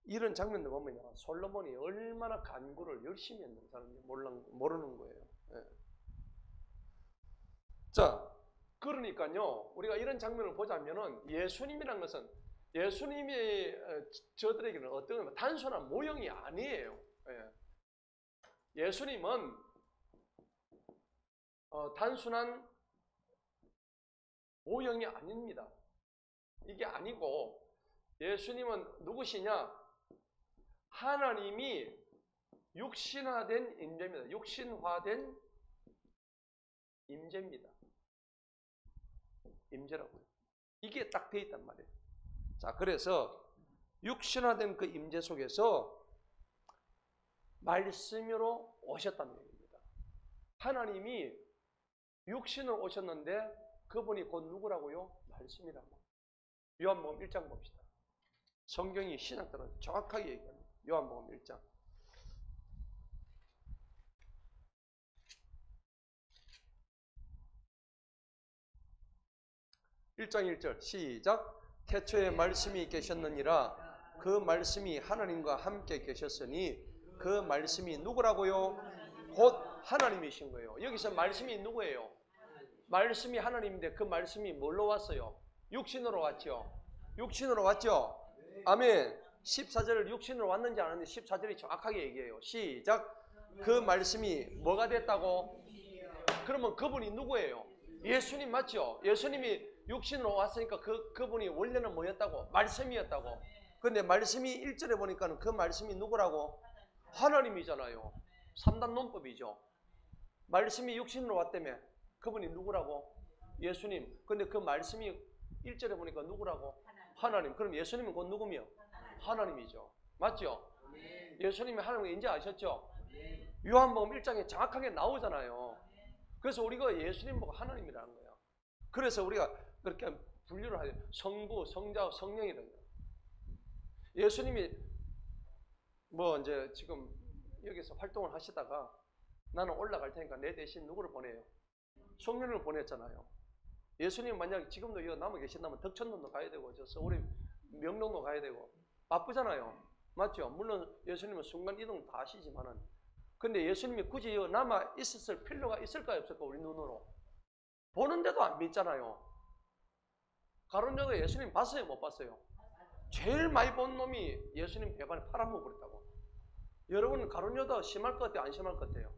이런 장면들 보면요. 솔로몬이 얼마나 간구를 열심히 했는 사람인지 모르는 거예요. 예. 자, 그러니까요. 우리가 이런 장면을 보자면은 예수님이란 것은 예수님이 저들에게는 어떤 단순한 모형이 아니에요. 예. 예수님은 단순한 모형이 아닙니다. 이게 아니고 예수님은 누구시냐? 하나님이 육신화된 임재입니다. 육신화된 임재입니다. 임재라고요. 이게 딱 돼 있단 말이에요. 자, 그래서 육신화된 그 임재 속에서 말씀으로 오셨다는 얘기입니다. 하나님이 육신으로 오셨는데 그분이 곧 누구라고요? 말씀이라고. 요한복음 1장 봅시다. 성경이 신학들은 정확하게 얘기합니다. 요한복음 1장. 1장 1절 시작. 태초에 말씀이 계셨느니라. 그 말씀이 하나님과 함께 계셨으니 그 말씀이 누구라고요? 곧 하나님이신 거예요. 여기서 말씀이 누구예요? 말씀이 하나님인데 그 말씀이 뭘로 왔어요? 육신으로 왔죠. 육신으로 왔죠. 아멘. 14절을 육신으로 왔는지 안 왔는지 14절이 정확하게 얘기해요. 시작. 그 말씀이 뭐가 됐다고? 그러면 그분이 누구예요? 예수님 맞죠? 예수님이 육신으로 왔으니까 그분이 원래는 뭐였다고? 말씀이었다고. 근데 말씀이 1절에 보니까 그 말씀이 누구라고? 하나님이잖아요. 3단 논법이죠. 말씀이 육신으로 왔다며 그분이 누구라고? 예수님. 근데 그 말씀이 1절에 보니까 누구라고? 하나님. 그럼 예수님은 곧 누구며? 하나님이죠. 맞죠? 예수님이 하나님을 이제 아셨죠? 요한복음 1장에 정확하게 나오잖아요. 그래서 우리가 예수님 보고 하나님이라는 거예요. 그래서 우리가 그렇게 분류를 하죠. 성부, 성자, 성령이라는 거예요. 예수님이 뭐 이제 지금 여기서 활동을 하시다가 나는 올라갈 테니까 내 대신 누구를 보내요? 성령을 보냈잖아요. 예수님 만약 지금도 이거 남아 계신다면 덕천동도 가야 되고 저 서울에 명동도 가야 되고 바쁘잖아요. 맞죠? 물론 예수님은 순간 이동 다 하시지만은 근데 예수님이 굳이 남아 있었을 필요가 있을까요? 없을까? 우리 눈으로 보는데도 안 믿잖아요. 가룟 유다 예수님 봤어요? 못 봤어요? 제일 많이 본 놈이 예수님 배반에 팔아먹어버렸다고. 여러분 가룟 유다 심할 것 같아요? 안 심할 것 같아요?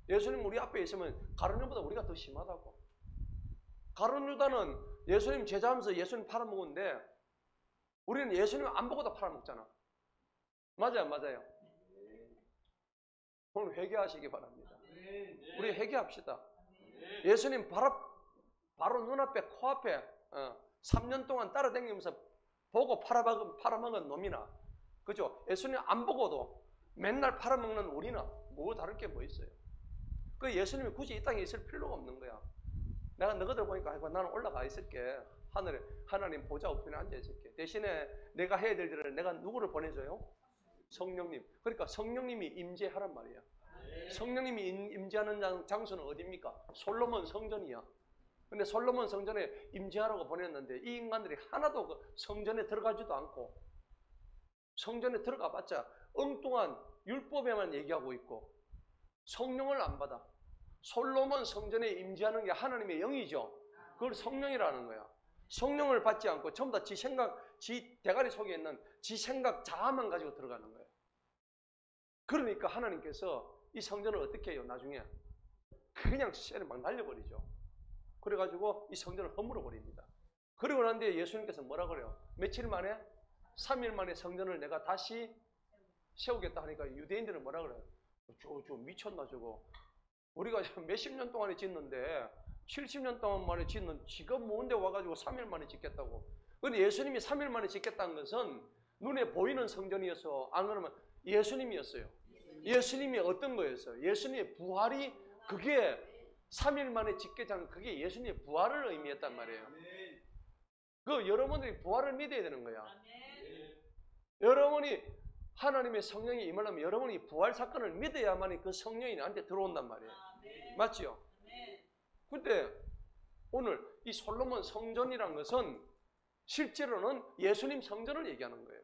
예수님 우리 앞에 있으면 가룟 유다보다 우리가 더 심하다고. 가룟 유다는 예수님 제자하면서 예수님 팔아먹었는데 우리는 예수님 안 보고도 팔아먹잖아. 맞아요, 맞아요. 오늘 회개하시기 바랍니다. 우리 회개합시다. 예수님 바로 눈앞에 코앞에 3년 동안 따라다니면서 보고 팔아먹은 놈이나 그죠? 예수님 안 보고도 맨날 팔아먹는 우리나 뭐 다를 게 뭐 있어요? 그 예수님이 굳이 이 땅에 있을 필요가 없는 거야. 내가 너희들 보니까 아이고, 나는 올라가 있을게. 하늘에 하나님 보좌 우편에 앉아 있을게. 대신에 내가 해야 될 일을 내가 누구를 보내줘요? 성령님. 그러니까 성령님이 임재하란 말이야. 성령님이 임재하는 장소는 어디입니까? 솔로몬 성전이야. 근데 솔로몬 성전에 임재하라고 보냈는데 이 인간들이 하나도 그 성전에 들어가지도 않고 성전에 들어가 봤자 엉뚱한 율법에만 얘기하고 있고 성령을 안 받아. 솔로몬 성전에 임재하는 게 하나님의 영이죠. 그걸 성령이라는 거야. 성령을 받지 않고 전부 다 지 생각, 지 대가리 속에 있는 지 생각 자아만 가지고 들어가는 거예요. 그러니까 하나님께서 이 성전을 어떻게 해요? 나중에 그냥 쇠를 막 날려버리죠. 그래가지고 이 성전을 허물어 버립니다. 그리고 난 뒤에 예수님께서 뭐라 그래요? 며칠 만에? 3일 만에 성전을 내가 다시 세우겠다 하니까 유대인들은 뭐라 그래요? 저 미쳤나 저거. 우리가 몇십 년 동안에 짓는데 70년 동안 만에 짓는 지가 뭔데 와가지고 3일 만에 짓겠다고. 근데 예수님이 3일 만에 짓겠다는 것은 눈에 보이는 성전이어서 안 그러면 예수님이었어요. 예수님이 어떤 거였어요? 예수님의 부활이 그게 3일 만에 짓겠다는 그게 예수님의 부활을 의미했단 말이에요. 그 여러분들이 부활을 믿어야 되는 거야. 여러분이 하나님의 성령이 임하려면 여러분이 부활 사건을 믿어야만이 그 성령이 나한테 들어온단 말이에요. 맞죠? 근데 오늘 이 솔로몬 성전이란 것은 실제로는 예수님 성전을 얘기하는 거예요.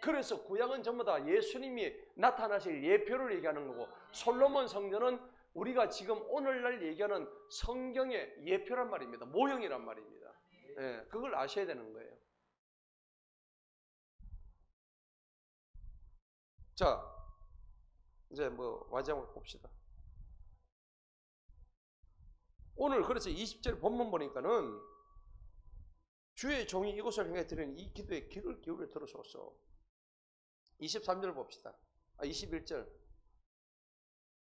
그래서 구약은 전부 다 예수님이 나타나실 예표를 얘기하는 거고 솔로몬 성전은 우리가 지금 오늘날 얘기하는 성경의 예표란 말입니다. 모형이란 말입니다. 예, 그걸 아셔야 되는 거예요. 자, 이제 뭐 와장을 봅시다. 오늘 그래서 20절 본문 보니까는 주의 종이 이곳을 행해 드리는 이 기도에 귀를 기울여 들으소서. 23절 봅시다. 21절.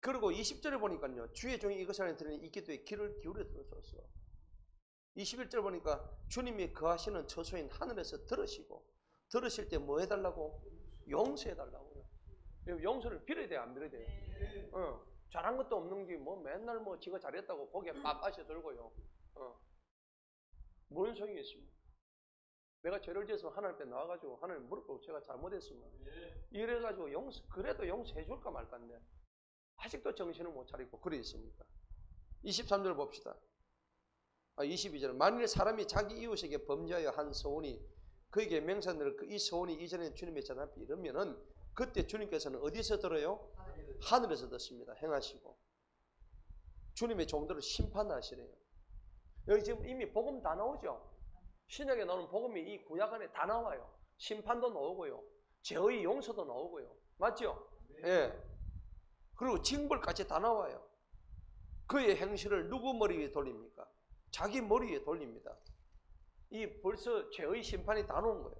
그리고 20절에 보니까요. 주의 종이 이것을 행해 드리는 이 기도에 귀를 기울여 들으소서. 21절 보니까 주님이 거하시는 처소인 하늘에서 들으시고 들으실 때 뭐 해달라고? 용서해달라고요. 용서를 빌어야 돼요? 안 빌어야 돼요? 잘한 것도 없는 게 뭐 맨날 뭐 지가 잘했다고 고개 빳빳이 들고요. 뭔 소용이 있습니까? 내가 죄를 지어서 하나님 앞에 나와가지고 하나님 무릎 꿇고 제가 잘못했습니다. 이래가지고 그래도 용서해 줄까 말까인데 아직도 정신을 못 차리고 그래 있습니까? 23절 봅시다. 22절. 만일 사람이 자기 이웃에게 범죄하여 한 소원이 그에게 맹세하는 이 소원이 이전에 주님의 전 앞에 이르면은 그때 주님께서는 어디서 들어요? 하늘에서 듣습니다. 행하시고 주님의 종들을 심판하시래요. 여기 지금 이미 복음 다 나오죠. 신약에 나오는 복음이 이 구약 안에 다 나와요. 심판도 나오고요. 죄의 용서도 나오고요. 맞죠? 예. 그리고 징벌까지 다 나와요. 그의 행실을 누구 머리 위에 돌립니까? 자기 머리 위에 돌립니다. 이 벌써 죄의 심판이 다 나온 거예요.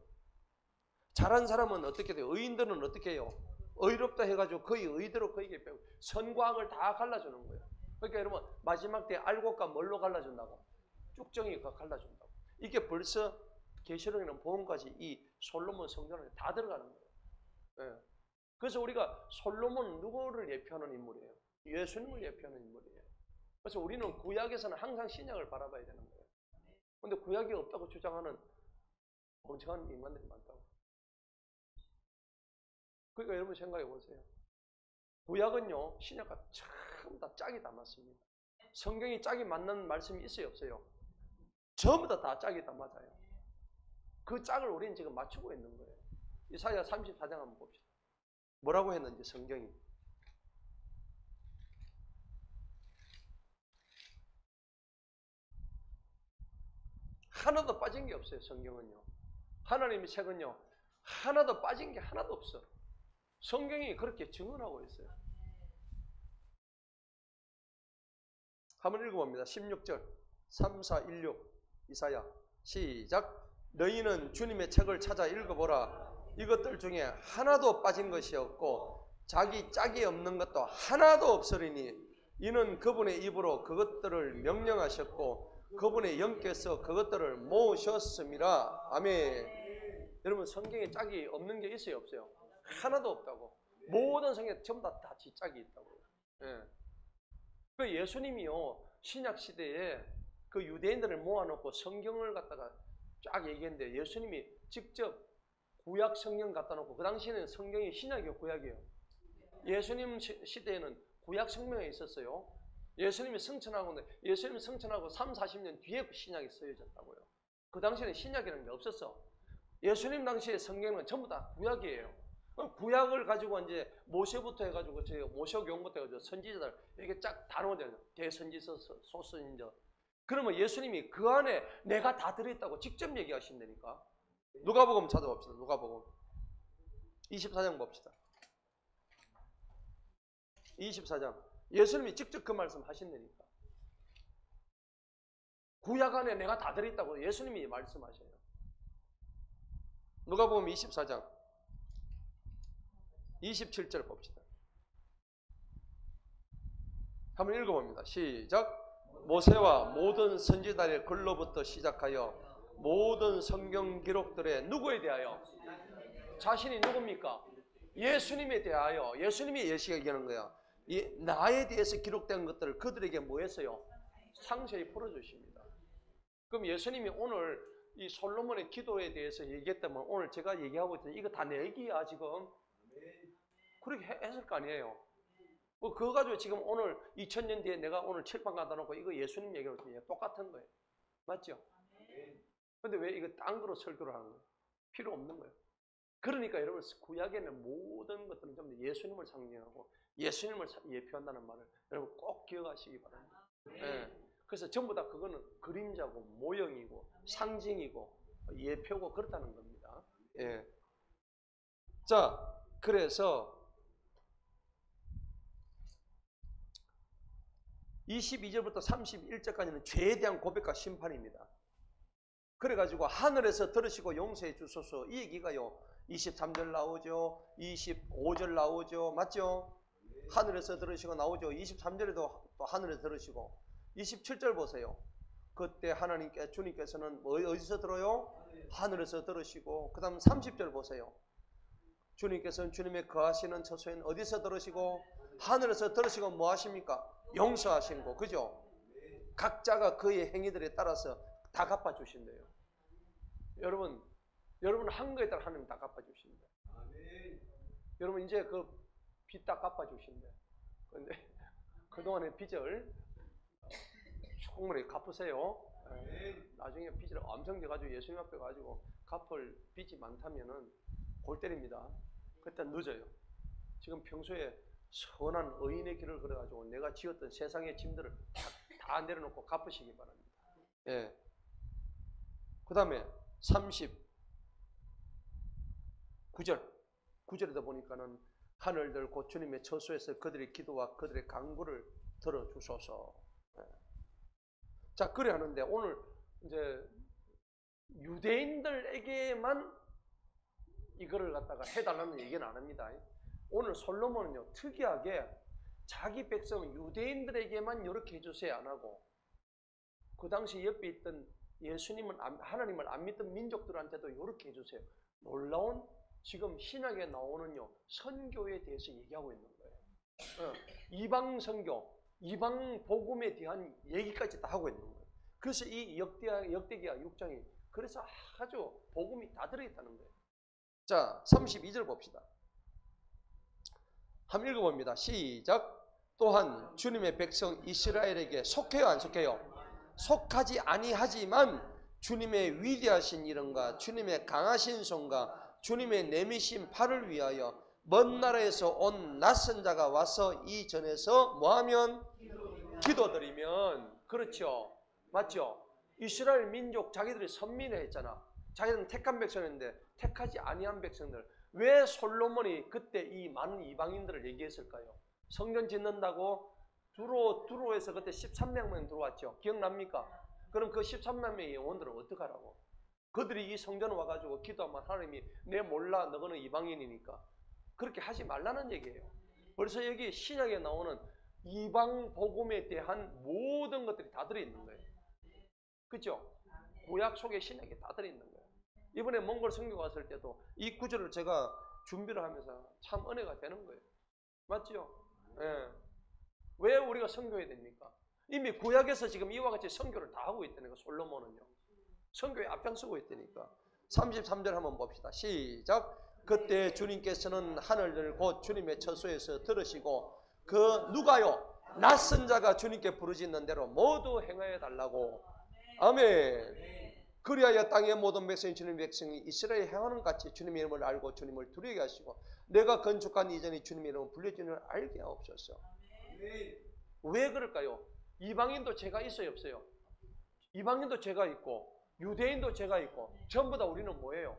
잘한 사람은 어떻게 돼요? 의인들은 어떻게 해요? 의롭다 해가지고 그의 의대로 그에게 배우고 선과 악을 다 갈라주는 거예요. 그러니까 여러분 마지막 때 알곡과 뭘로 갈라준다고? 쭉정이가 갈라준다고. 이게 벌써 계시록에는 복음까지 이 솔로몬 성전 안에 다 들어가는 거예요. 예. 그래서 우리가 솔로몬은 누구를 예표하는 인물이에요? 예수님을 예표하는 인물이에요. 그래서 우리는 구약에서는 항상 신약을 바라봐야 되는 거예요. 근데 구약이 없다고 주장하는 멍청한 인간들이 많다고. 그러니까 여러분 생각해 보세요. 구약은요, 신약과 전부 다 짝이 다 맞습니다. 성경이 짝이 맞는 말씀이 있어요, 없어요? 전부 다 짝이 다 맞아요. 그 짝을 우리는 지금 맞추고 있는 거예요. 이사야 34장 한번 봅시다. 뭐라고 했는지 성경이. 하나도 빠진 게 없어요. 성경은요. 하나님의 책은요. 하나도 빠진 게 하나도 없어. 성경이 그렇게 증언하고 있어요. 한번 읽어봅니다. 16절 3, 4, 1, 6 이사야 시작. 너희는 주님의 책을 찾아 읽어보라. 이것들 중에 하나도 빠진 것이 없고 자기 짝이 없는 것도 하나도 없으리니 이는 그분의 입으로 그것들을 명령하셨고 그분의 영께서 그것들을 모으셨음이라. 아멘. 여러분 성경에 짝이 없는 게 있어요 없어요? 하나도 없다고. 모든 성경에 전부 다 짝이 있다고요. 예. 그 예수님이요 신약 시대에 그 유대인들을 모아놓고 성경을 갖다가 쫙 얘기했는데 예수님이 직접 구약 성경 갖다 놓고 그 당시에는 성경이 신약이요 구약이에요. 예수님 시대에는 구약 성경에 있었어요. 예수님이 성천하고 3, 40년 뒤에 신약이 쓰여졌다고요. 그 당시에는 신약이라는 게 없었어. 예수님 당시에 성경은 전부 다 구약이에요. 구약을 가지고 이제 모세부터 해가지고 모세오경부터 해가지고 선지자들 이렇게 쫙 다 나오잖아요. 대선지서, 소선지자. 그러면 예수님이 그 안에 내가 다 들어있다고 직접 얘기하신다니까. 누가복음 찾아봅시다. 누가복음 24장 봅시다. 24장 예수님이 직접 그 말씀 하신다니까. 구약 안에 내가 다 들어있다고 예수님이 말씀하셔요. 누가복음 24장 27절 봅시다. 한번 읽어봅니다. 시작. 모세와 모든 선지자의 글로부터 시작하여 모든 성경 기록들의 누구에 대하여? 자신이 누굽니까? 예수님에 대하여. 예수님이 예시가 얘기하는 거야. 나에 대해서 기록된 것들을 그들에게 뭐 했어요? 상세히 풀어주십니다. 그럼 예수님이 오늘 이 솔로몬의 기도에 대해서 얘기했다면 오늘 제가 얘기하고 있던 이거 다 내 얘기야 지금. 그렇게 했을 거 아니에요. 뭐 그거 가지고 지금 오늘 2000년 뒤에 내가 오늘 칠판 갖다 놓고 이거 예수님 얘기하고 있으면 똑같은 거예요. 맞죠? 근데 왜 이거 딴 거로 설교를 하는 거예요? 필요 없는 거예요. 그러니까 여러분 구약에는 모든 것들은 전부 예수님을 상징하고 예수님을 예표한다는 말을 여러분 꼭 기억하시기 바랍니다. 네. 그래서 전부 다 그거는 그림자고 모형이고 상징이고 예표고 그렇다는 겁니다. 예. 자, 그래서 22절부터 31절까지는 죄에 대한 고백과 심판입니다. 그래가지고 하늘에서 들으시고 용서해 주소서 이 얘기가요 23절 나오죠. 25절 나오죠. 맞죠? 하늘에서 들으시고 나오죠. 23절에도 또 하늘에서 들으시고 27절 보세요. 그때 주님께서는 어디서 들어요? 하늘에서 들으시고 그 다음 30절 보세요. 주님께서는 주님의 거하시는 처소에는 어디서 들으시고 하늘에서 들으시고 뭐 하십니까? 용서하신 거. 그죠? 각자가 그의 행위들에 따라서 다 갚아주신대요. 여러분 한 거에 따라 하나님 다 갚아주신다. 여러분 이제 그 빚 다 갚아주신대. 그런데 그동안의 빚을 충분히 갚으세요. 나중에 빚을 엄청 져가지고 예수님 앞에 가지고 갚을 빚이 많다면은 골 때립니다. 그때 늦어요. 지금 평소에 선한 의인의 길을 걸어가지고 내가 지었던 세상의 짐들을 다 내려놓고 갚으시기 바랍니다. 예. 그 다음에 39절에도 보니까는 하늘들 곧 주님의 처소에서 그들의 기도와 그들의 간구를 들어주소서. 예. 자, 그래 하는데 오늘 이제 유대인들에게만 이거를 갖다가 해달라는 얘기는 안 합니다. 오늘 솔로몬은요 특이하게 자기 백성 유대인들에게만 이렇게 해주세요 안 하고 그 당시 옆에 있던 하나님을 안 믿던 민족들한테도 이렇게 해주세요. 놀라운 지금 신약에 나오는요 선교에 대해서 얘기하고 있는 거예요. 이방 선교, 이방 복음에 대한 얘기까지 다 하고 있는 거예요. 그래서 이 역대기야 6장이 그래서 아주 복음이 다 들어있다는 거예요. 자, 32절 봅시다. 한번 읽어봅니다. 시작. 또한 주님의 백성 이스라엘에게 속해요 안 속해요? 속하지 아니하지만 주님의 위대하신 이름과 주님의 강하신 손과 주님의 내미신 팔을 위하여 먼 나라에서 온 낯선 자가 와서 이 전에서 뭐하면 기도드리면, 그렇죠, 맞죠? 이스라엘 민족 자기들이 선민회 했잖아. 자기들은 택한 백성인데 택하지 아니한 백성들. 왜 솔로몬이 그때 이 많은 이방인들을 얘기했을까요? 성전 짓는다고 두로에서 그때 13명만 들어왔죠. 기억납니까? 그럼 그 13만 명의 영혼들은 어떡하라고? 그들이 이 성전 와가지고 기도하면 하나님이 내 몰라 너는 이방인이니까 그렇게 하지 말라는 얘기예요. 벌써 여기 신약에 나오는 이방 복음에 대한 모든 것들이 다 들어있는 거예요. 그죠? 구약 속에 신약에 다 들어있는 거예요. 이번에 몽골 선교 갔을 때도 이 구절을 제가 준비를 하면서 참 은혜가 되는 거예요. 맞죠? 예. 왜 우리가 선교해야 됩니까? 이미 구약에서 지금 이와 같이 선교를 다 하고 있다니까. 솔로몬은요. 선교에 앞장서고 있다니까. 33절 한번 봅시다. 시작. 그때 주님께서는 하늘을 곧 주님의 처소에서 들으시고 그 누가요? 낯선 자가 주님께 부르짖는 대로 모두 행하여 달라고. 아멘. 그리하여 땅의 모든 백성이 주님의 백성이 이스라엘 행하는 같이 주님의 이름을 알고 주님을 두려게 하시고 내가 건축한 이전에 주님의 이름을 불려주는 걸 알게 하옵소서. 왜 그럴까요? 이방인도 죄가 있어요, 없어요? 이방인도 죄가 있고 유대인도 죄가 있고 전부 다 우리는 뭐예요?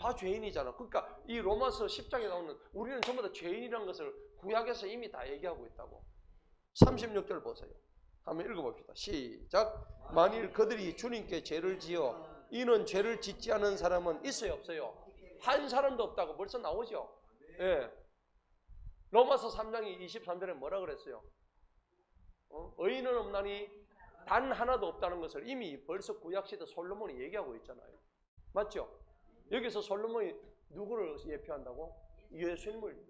다 죄인이잖아. 그러니까 이 로마서 10장에 나오는 우리는 전부 다 죄인이라는 것을 구약에서 이미 다 얘기하고 있다고. 36절 보세요. 한번 읽어봅시다. 시작. 만일 그들이 주님께 죄를 지어 이는 죄를 짓지 않은 사람은 있어요, 없어요? 한 사람도 없다고 벌써 나오죠. 예. 로마서 3장이 23절에 뭐라 그랬어요? 의인은 없나니 단 하나도 없다는 것을 이미 벌써 구약시대 솔로몬이 얘기하고 있잖아요. 맞죠? 여기서 솔로몬이 누구를 예표한다고? 예수님을.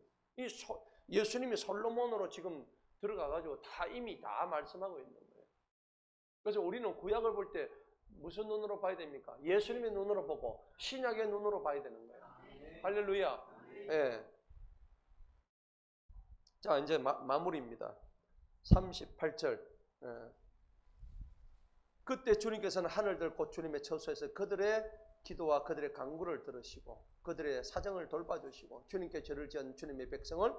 예수님이 솔로몬으로 지금 들어가가지고 다 이미 다 말씀하고 있는 거예요. 그래서 우리는 구약을 볼 때 무슨 눈으로 봐야 됩니까? 예수님의 눈으로 보고 신약의 눈으로 봐야 되는 거예요. 할렐루야. 예. 자, 이제 마무리입니다. 38절. 예. 그때 주님께서는 하늘들 곧 주님의 처소에서 그들의 기도와 그들의 간구를 들으시고 그들의 사정을 돌봐주시고 주님께 죄를 지은 주님의 백성을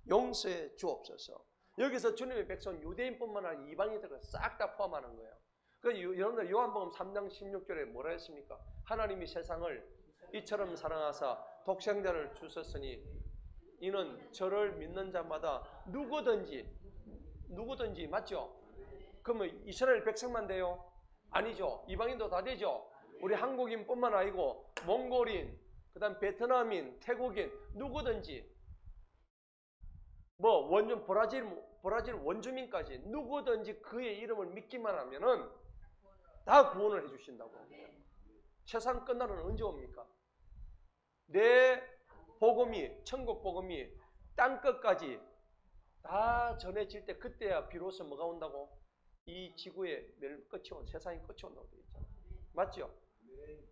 용서해 주옵소서. 여기서 주님의 백성은 유대인뿐만 아니라 이방인들을 싹 다 포함하는 거예요. 그러니까 여러분들 요한복음 3장 16절에 뭐라 했습니까? 하나님이 세상을 이처럼 사랑하사 독생자를 주셨으니 이는 저를 믿는 자마다 누구든지 맞죠? 그러면 이스라엘 백성만 돼요? 아니죠. 이방인도 다 되죠. 우리 한국인뿐만 아니고 몽골인, 그다음 베트남인, 태국인 누구든지 뭐 원주 브라질 원주민까지 누구든지 그의 이름을 믿기만 하면은 다 구원을 해주신다고. 세상 끝나는 언제 옵니까? 내 복음이 천국 복음이 땅 끝까지 다 전해질 때 그때야 비로소 뭐가 온다고? 이 지구의 끝이 온 세상이 끝이 온다고 되어 있잖아요. 맞죠?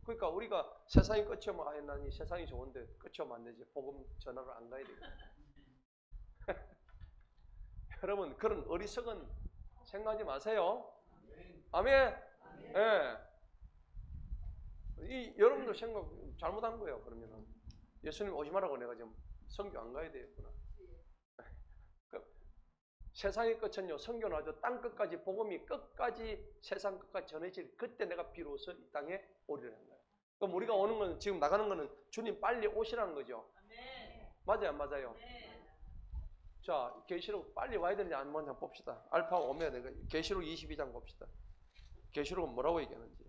그러니까 우리가 세상이 끝이 오면 아니 난 이 세상이 좋은데 끝이 오면 안 되지. 복음 전하러 안 가야 되겠다. 여러분 그런 어리석은 생각하지 마세요. 아멘. 예. 이 여러분들 생각 잘못한 거예요. 그러면은 예수님 오지 말라고 내가 지금 선교 안 가야 되겠구나. 세상의 끝은요 선교는 아주 땅 끝까지 복음이 끝까지 세상 끝까지 전해질 그때 내가 비로소 이 땅에 오리라는 거예요. 그럼 우리가 오는 건 지금 나가는 거는 주님 빨리 오시라는 거죠. 맞아요, 안 맞아요? 자, 계시록 빨리 와야 되는지 안 먼저 봅시다. 알파 오메가 내가 계시록 22장 봅시다. 계시록은 뭐라고 얘기하는지.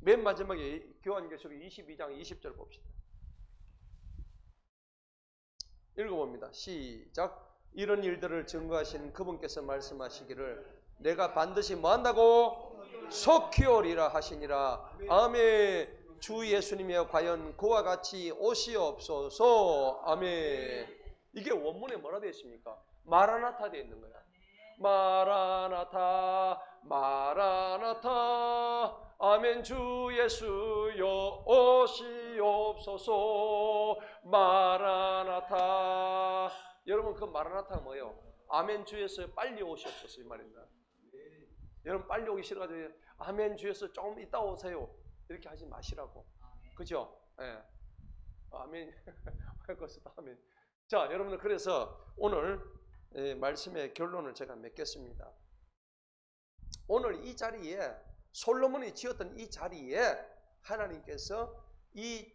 맨 마지막에 교환계시록 22장 20절 봅시다. 읽어봅니다. 시작. 이런 일들을 증거하신 그분께서 말씀하시기를 내가 반드시 뭐한다고? 속히 오리라 하시니라. 아멘. 주 예수님이여 과연 그와 같이 오시옵소서. 아멘. 이게 원문에 뭐라 되어 있습니까? 마라나타 되어 있는 거야. 마라나타 마라나타 아멘. 주 예수여 오시옵소서. 마라나타. 여러분 그 마라나타가 뭐예요? 아멘 주에서 빨리 오시옵소서 이 말입니다. 여러분 빨리 오기 싫어가지고 아멘 주에서 조금 이따 오세요 이렇게 하지 마시라고. 그죠? 예. 아멘. 그래서 아멘. 자, 여러분들 그래서 오늘 말씀의 결론을 제가 맺겠습니다. 오늘 이 자리에 솔로몬이 지었던 이 자리에 하나님께서 이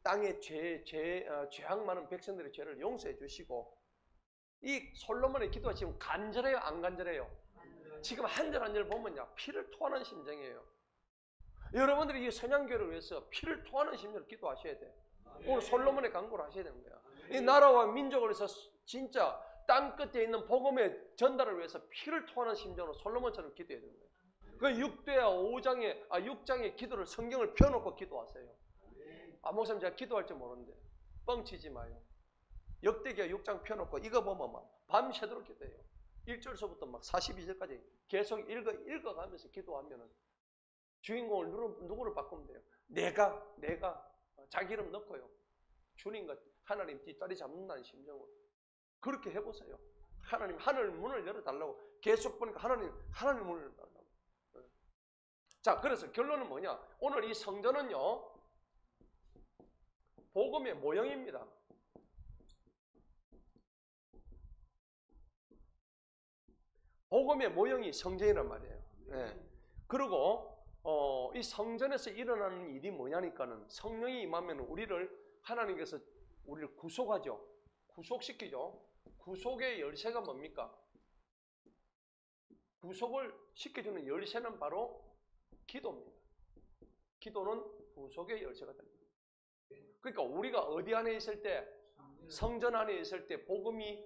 땅의 죄악 많은 백성들의 죄를 용서해 주시고 이 솔로몬의 기도가 지금 간절해요? 안 간절해요? 지금 한 절 한 절 보면요 피를 토하는 심정이에요. 여러분들이 이 선양교회를 위해서 피를 토하는 심정으로 기도하셔야 돼. 오늘 솔로몬의 강구를 하셔야 되는 거야. 이 나라와 민족을 위해서 진짜 땅 끝에 있는 복음의 전달을 위해서 피를 토하는 심정으로 솔로몬처럼 기도해야 되는 거예요. 그 6장의 기도를 성경을 펴놓고 기도하세요. 목사님 제가 기도할 줄 모르는데 뻥치지 마요. 역대기가 6장 펴놓고 이거 보면 막 밤새도록 기도해요. 1절서부터 막 42절까지 계속 읽어가면서 기도하면은 주인공을 누구를 바꾸면 돼요? 내가 자기 이름 넣고요. 주님과 하나님 뒷다리 잡는다는 심정으로 그렇게 해보세요. 하나님 하늘 문을 열어달라고 계속 보니까 하나님 문을 열어달라고. 자, 그래서 결론은 뭐냐? 오늘 이 성전은요 복음의 모형입니다. 복음의 모형이 성전이란 말이에요. 네. 그리고 이 성전에서 일어나는 일이 뭐냐니까는 성령이 임하면 하나님께서 우리를 구속하죠. 구속시키죠. 구속의 열쇠가 뭡니까? 구속을 시켜주는 열쇠는 바로 기도입니다. 기도는 구속의 열쇠가 됩니다. 그러니까 우리가 어디 안에 있을 때, 성전 안에 있을 때 복음이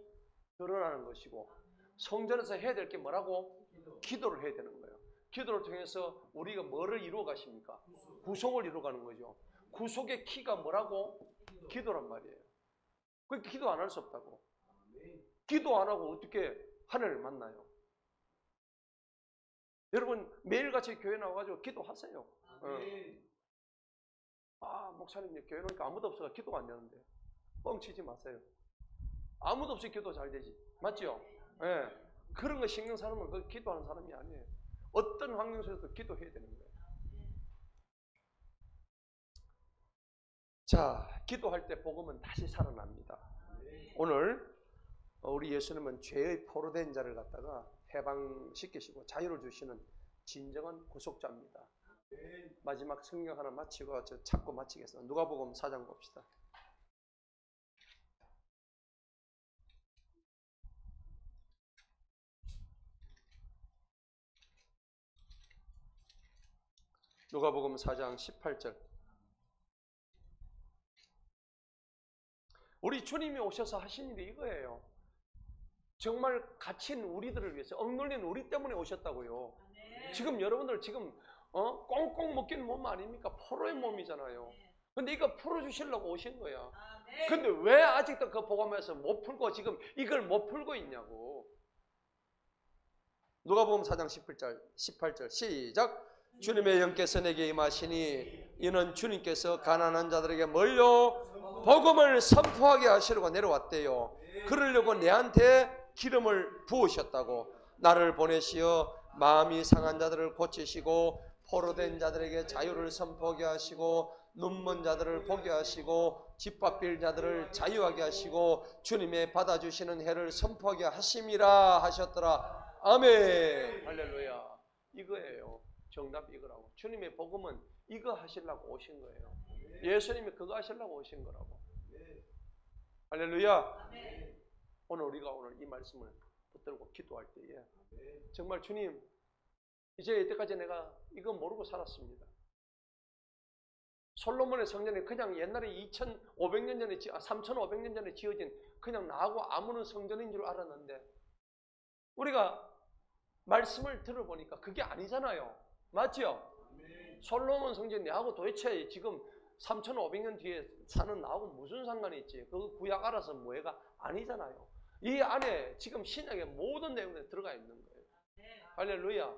드러나는 것이고 성전에서 해야 될 게 뭐라고? 기도를 해야 되는 거예요. 기도를 통해서 우리가 뭐를 이루어 가십니까? 구속을 이루어 가는 거죠. 구속의 키가 뭐라고? 기도란 말이에요. 그러니까 기도 안 할 수 없다고. 기도 안 하고 어떻게 하나님을 만나요? 여러분 매일같이 교회 나와가지고 기도하세요. 목사님 교회 오니까 아무도 없어서 기도가 안 되는데 뻥치지 마세요. 아무도 없이 기도 잘 되지. 맞죠? 예. 그런 거 신경 쓰는 건 기도하는 사람이 아니에요. 어떤 환경 속에서도 기도해야 되는 거예요. 자, 기도할 때 복음은 다시 살아납니다. 오늘 우리 예수님은 죄의 포로된 자를 갖다가 해방시키시고 자유를 주시는 진정한 구속자입니다. 마지막 성경 하나 마치고 저 찾고 마치겠습니다. 누가복음 4장 봅시다. 누가복음 4장 18절. 우리 주님이 오셔서 하신 일이 이거예요. 정말 갇힌 우리들을 위해서 억눌린 우리 때문에 오셨다고요. 지금 여러분들 지금 꽁꽁 묶인 몸 아닙니까? 포로의 몸이잖아요. 근데 이거 풀어주시려고 오신 거야. 근데 왜 아직도 그 복음에서 못 풀고 지금 이걸 못 풀고 있냐고. 누가복음 4장 18절 시작. 주님의 영께서 내게 임하시니 이는 주님께서 가난한 자들에게 멀려 복음을 선포하게 하시려고 내려왔대요. 그러려고 내한테 기름을 부으셨다고. 나를 보내시어 마음이 상한 자들을 고치시고 포로된 자들에게 자유를 선포하게 하시고 눈먼 자들을 보게 하시고 집밥빌 자들을 자유하게 하시고 주님의 받아주시는 해를 선포하게 하심이라 하셨더라. 아멘. 할렐루야. 이거예요. 정답 이거라고. 주님의 복음은 이거 하시려고 오신 거예요. 예수님이 그거 하시려고 오신 거라고. 할렐루야. 오늘 우리가 이 말씀을 붙들고 기도할 때에 정말 주님 이제 이때까지 내가 이거 모르고 살았습니다. 솔로몬의 성전이 그냥 옛날에 2500년 전에 3500년 전에 지어진 그냥 나하고 아무런 성전인 줄 알았는데 우리가 말씀을 들어보니까 그게 아니잖아요. 맞죠? 솔로몬 성전이 나하고 도대체 지금 3500년 뒤에 사는 나하고 무슨 상관이 있지? 그 구약 알아서 뭐해가 아니잖아요. 이 안에 지금 신약의 모든 내용에 들어가 있는 거예요. 할렐루야.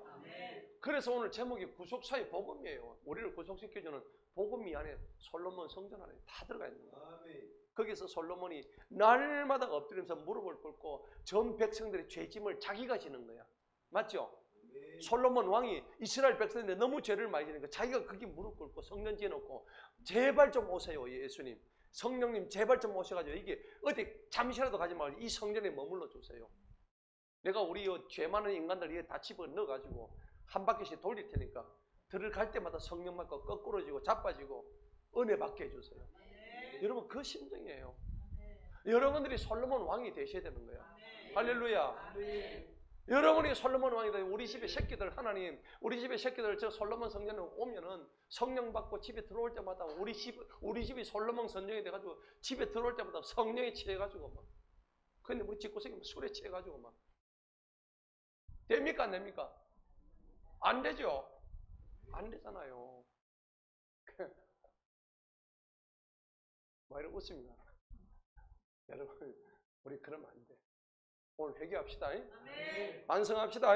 그래서 오늘 제목이 구속사의 복음이에요. 우리를 구속시켜주는 복음이 안에 솔로몬 성전 안에 다 들어가 있는 거예요. 거기서 솔로몬이 날마다 엎드리면서 무릎을 꿇고 전 백성들의 죄짐을 자기가 지는 거야. 맞죠? 솔로몬 왕이 이스라엘 백성들이 너무 죄를 많이 지니까 자기가 거기 무릎 꿇고 성전 지어놓고 제발 좀 오세요 예수님, 성령님 제발 좀 오셔가지고 이게 어디 잠시라도 가지 말고 이 성전에 머물러 주세요. 내가 우리 죄 많은 인간들 이에 다 집어 넣어가지고 한 바퀴씩 돌릴 테니까 들어갈 때마다 성령 받고 거꾸러지고 자빠지고 은혜 받게 해주세요. 여러분 그 심정이에요. 여러분들이 솔로몬 왕이 되셔야 되는 거예요. 할렐루야. 여러분이 솔로몬 왕이 되면 우리 집에 새끼들 하나님, 우리 집에 새끼들 저 솔로몬 성전에 오면은 성령 받고 집에 들어올 때마다 우리 집이 솔로몬 성전이 돼가지고 집에 들어올 때마다 성령에 취해가지고 막. 근데 우리 집구석이 술에 취해가지고 막. 됩니까 안 됩니까? 안 되죠. 안 되잖아요. 뭐 이러고 웃습니다. 여러분 우리 그러면 안 돼. 오늘 회개합시다. 반성합시다.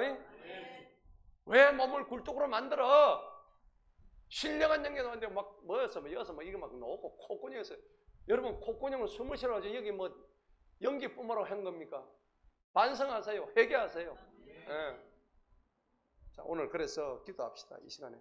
왜 몸을 굴뚝으로 만들어? 신령한 영역인데 막 뭐였어? 여기서 막 이거 막 놓고 콧구녕에서 여러분 콧구녕을 숨을 쉬어가지고 여기 뭐 연기 뿜으라고 한 겁니까? 반성하세요. 회개하세요. 자 오늘 그래서 기도합시다. 이 시간에.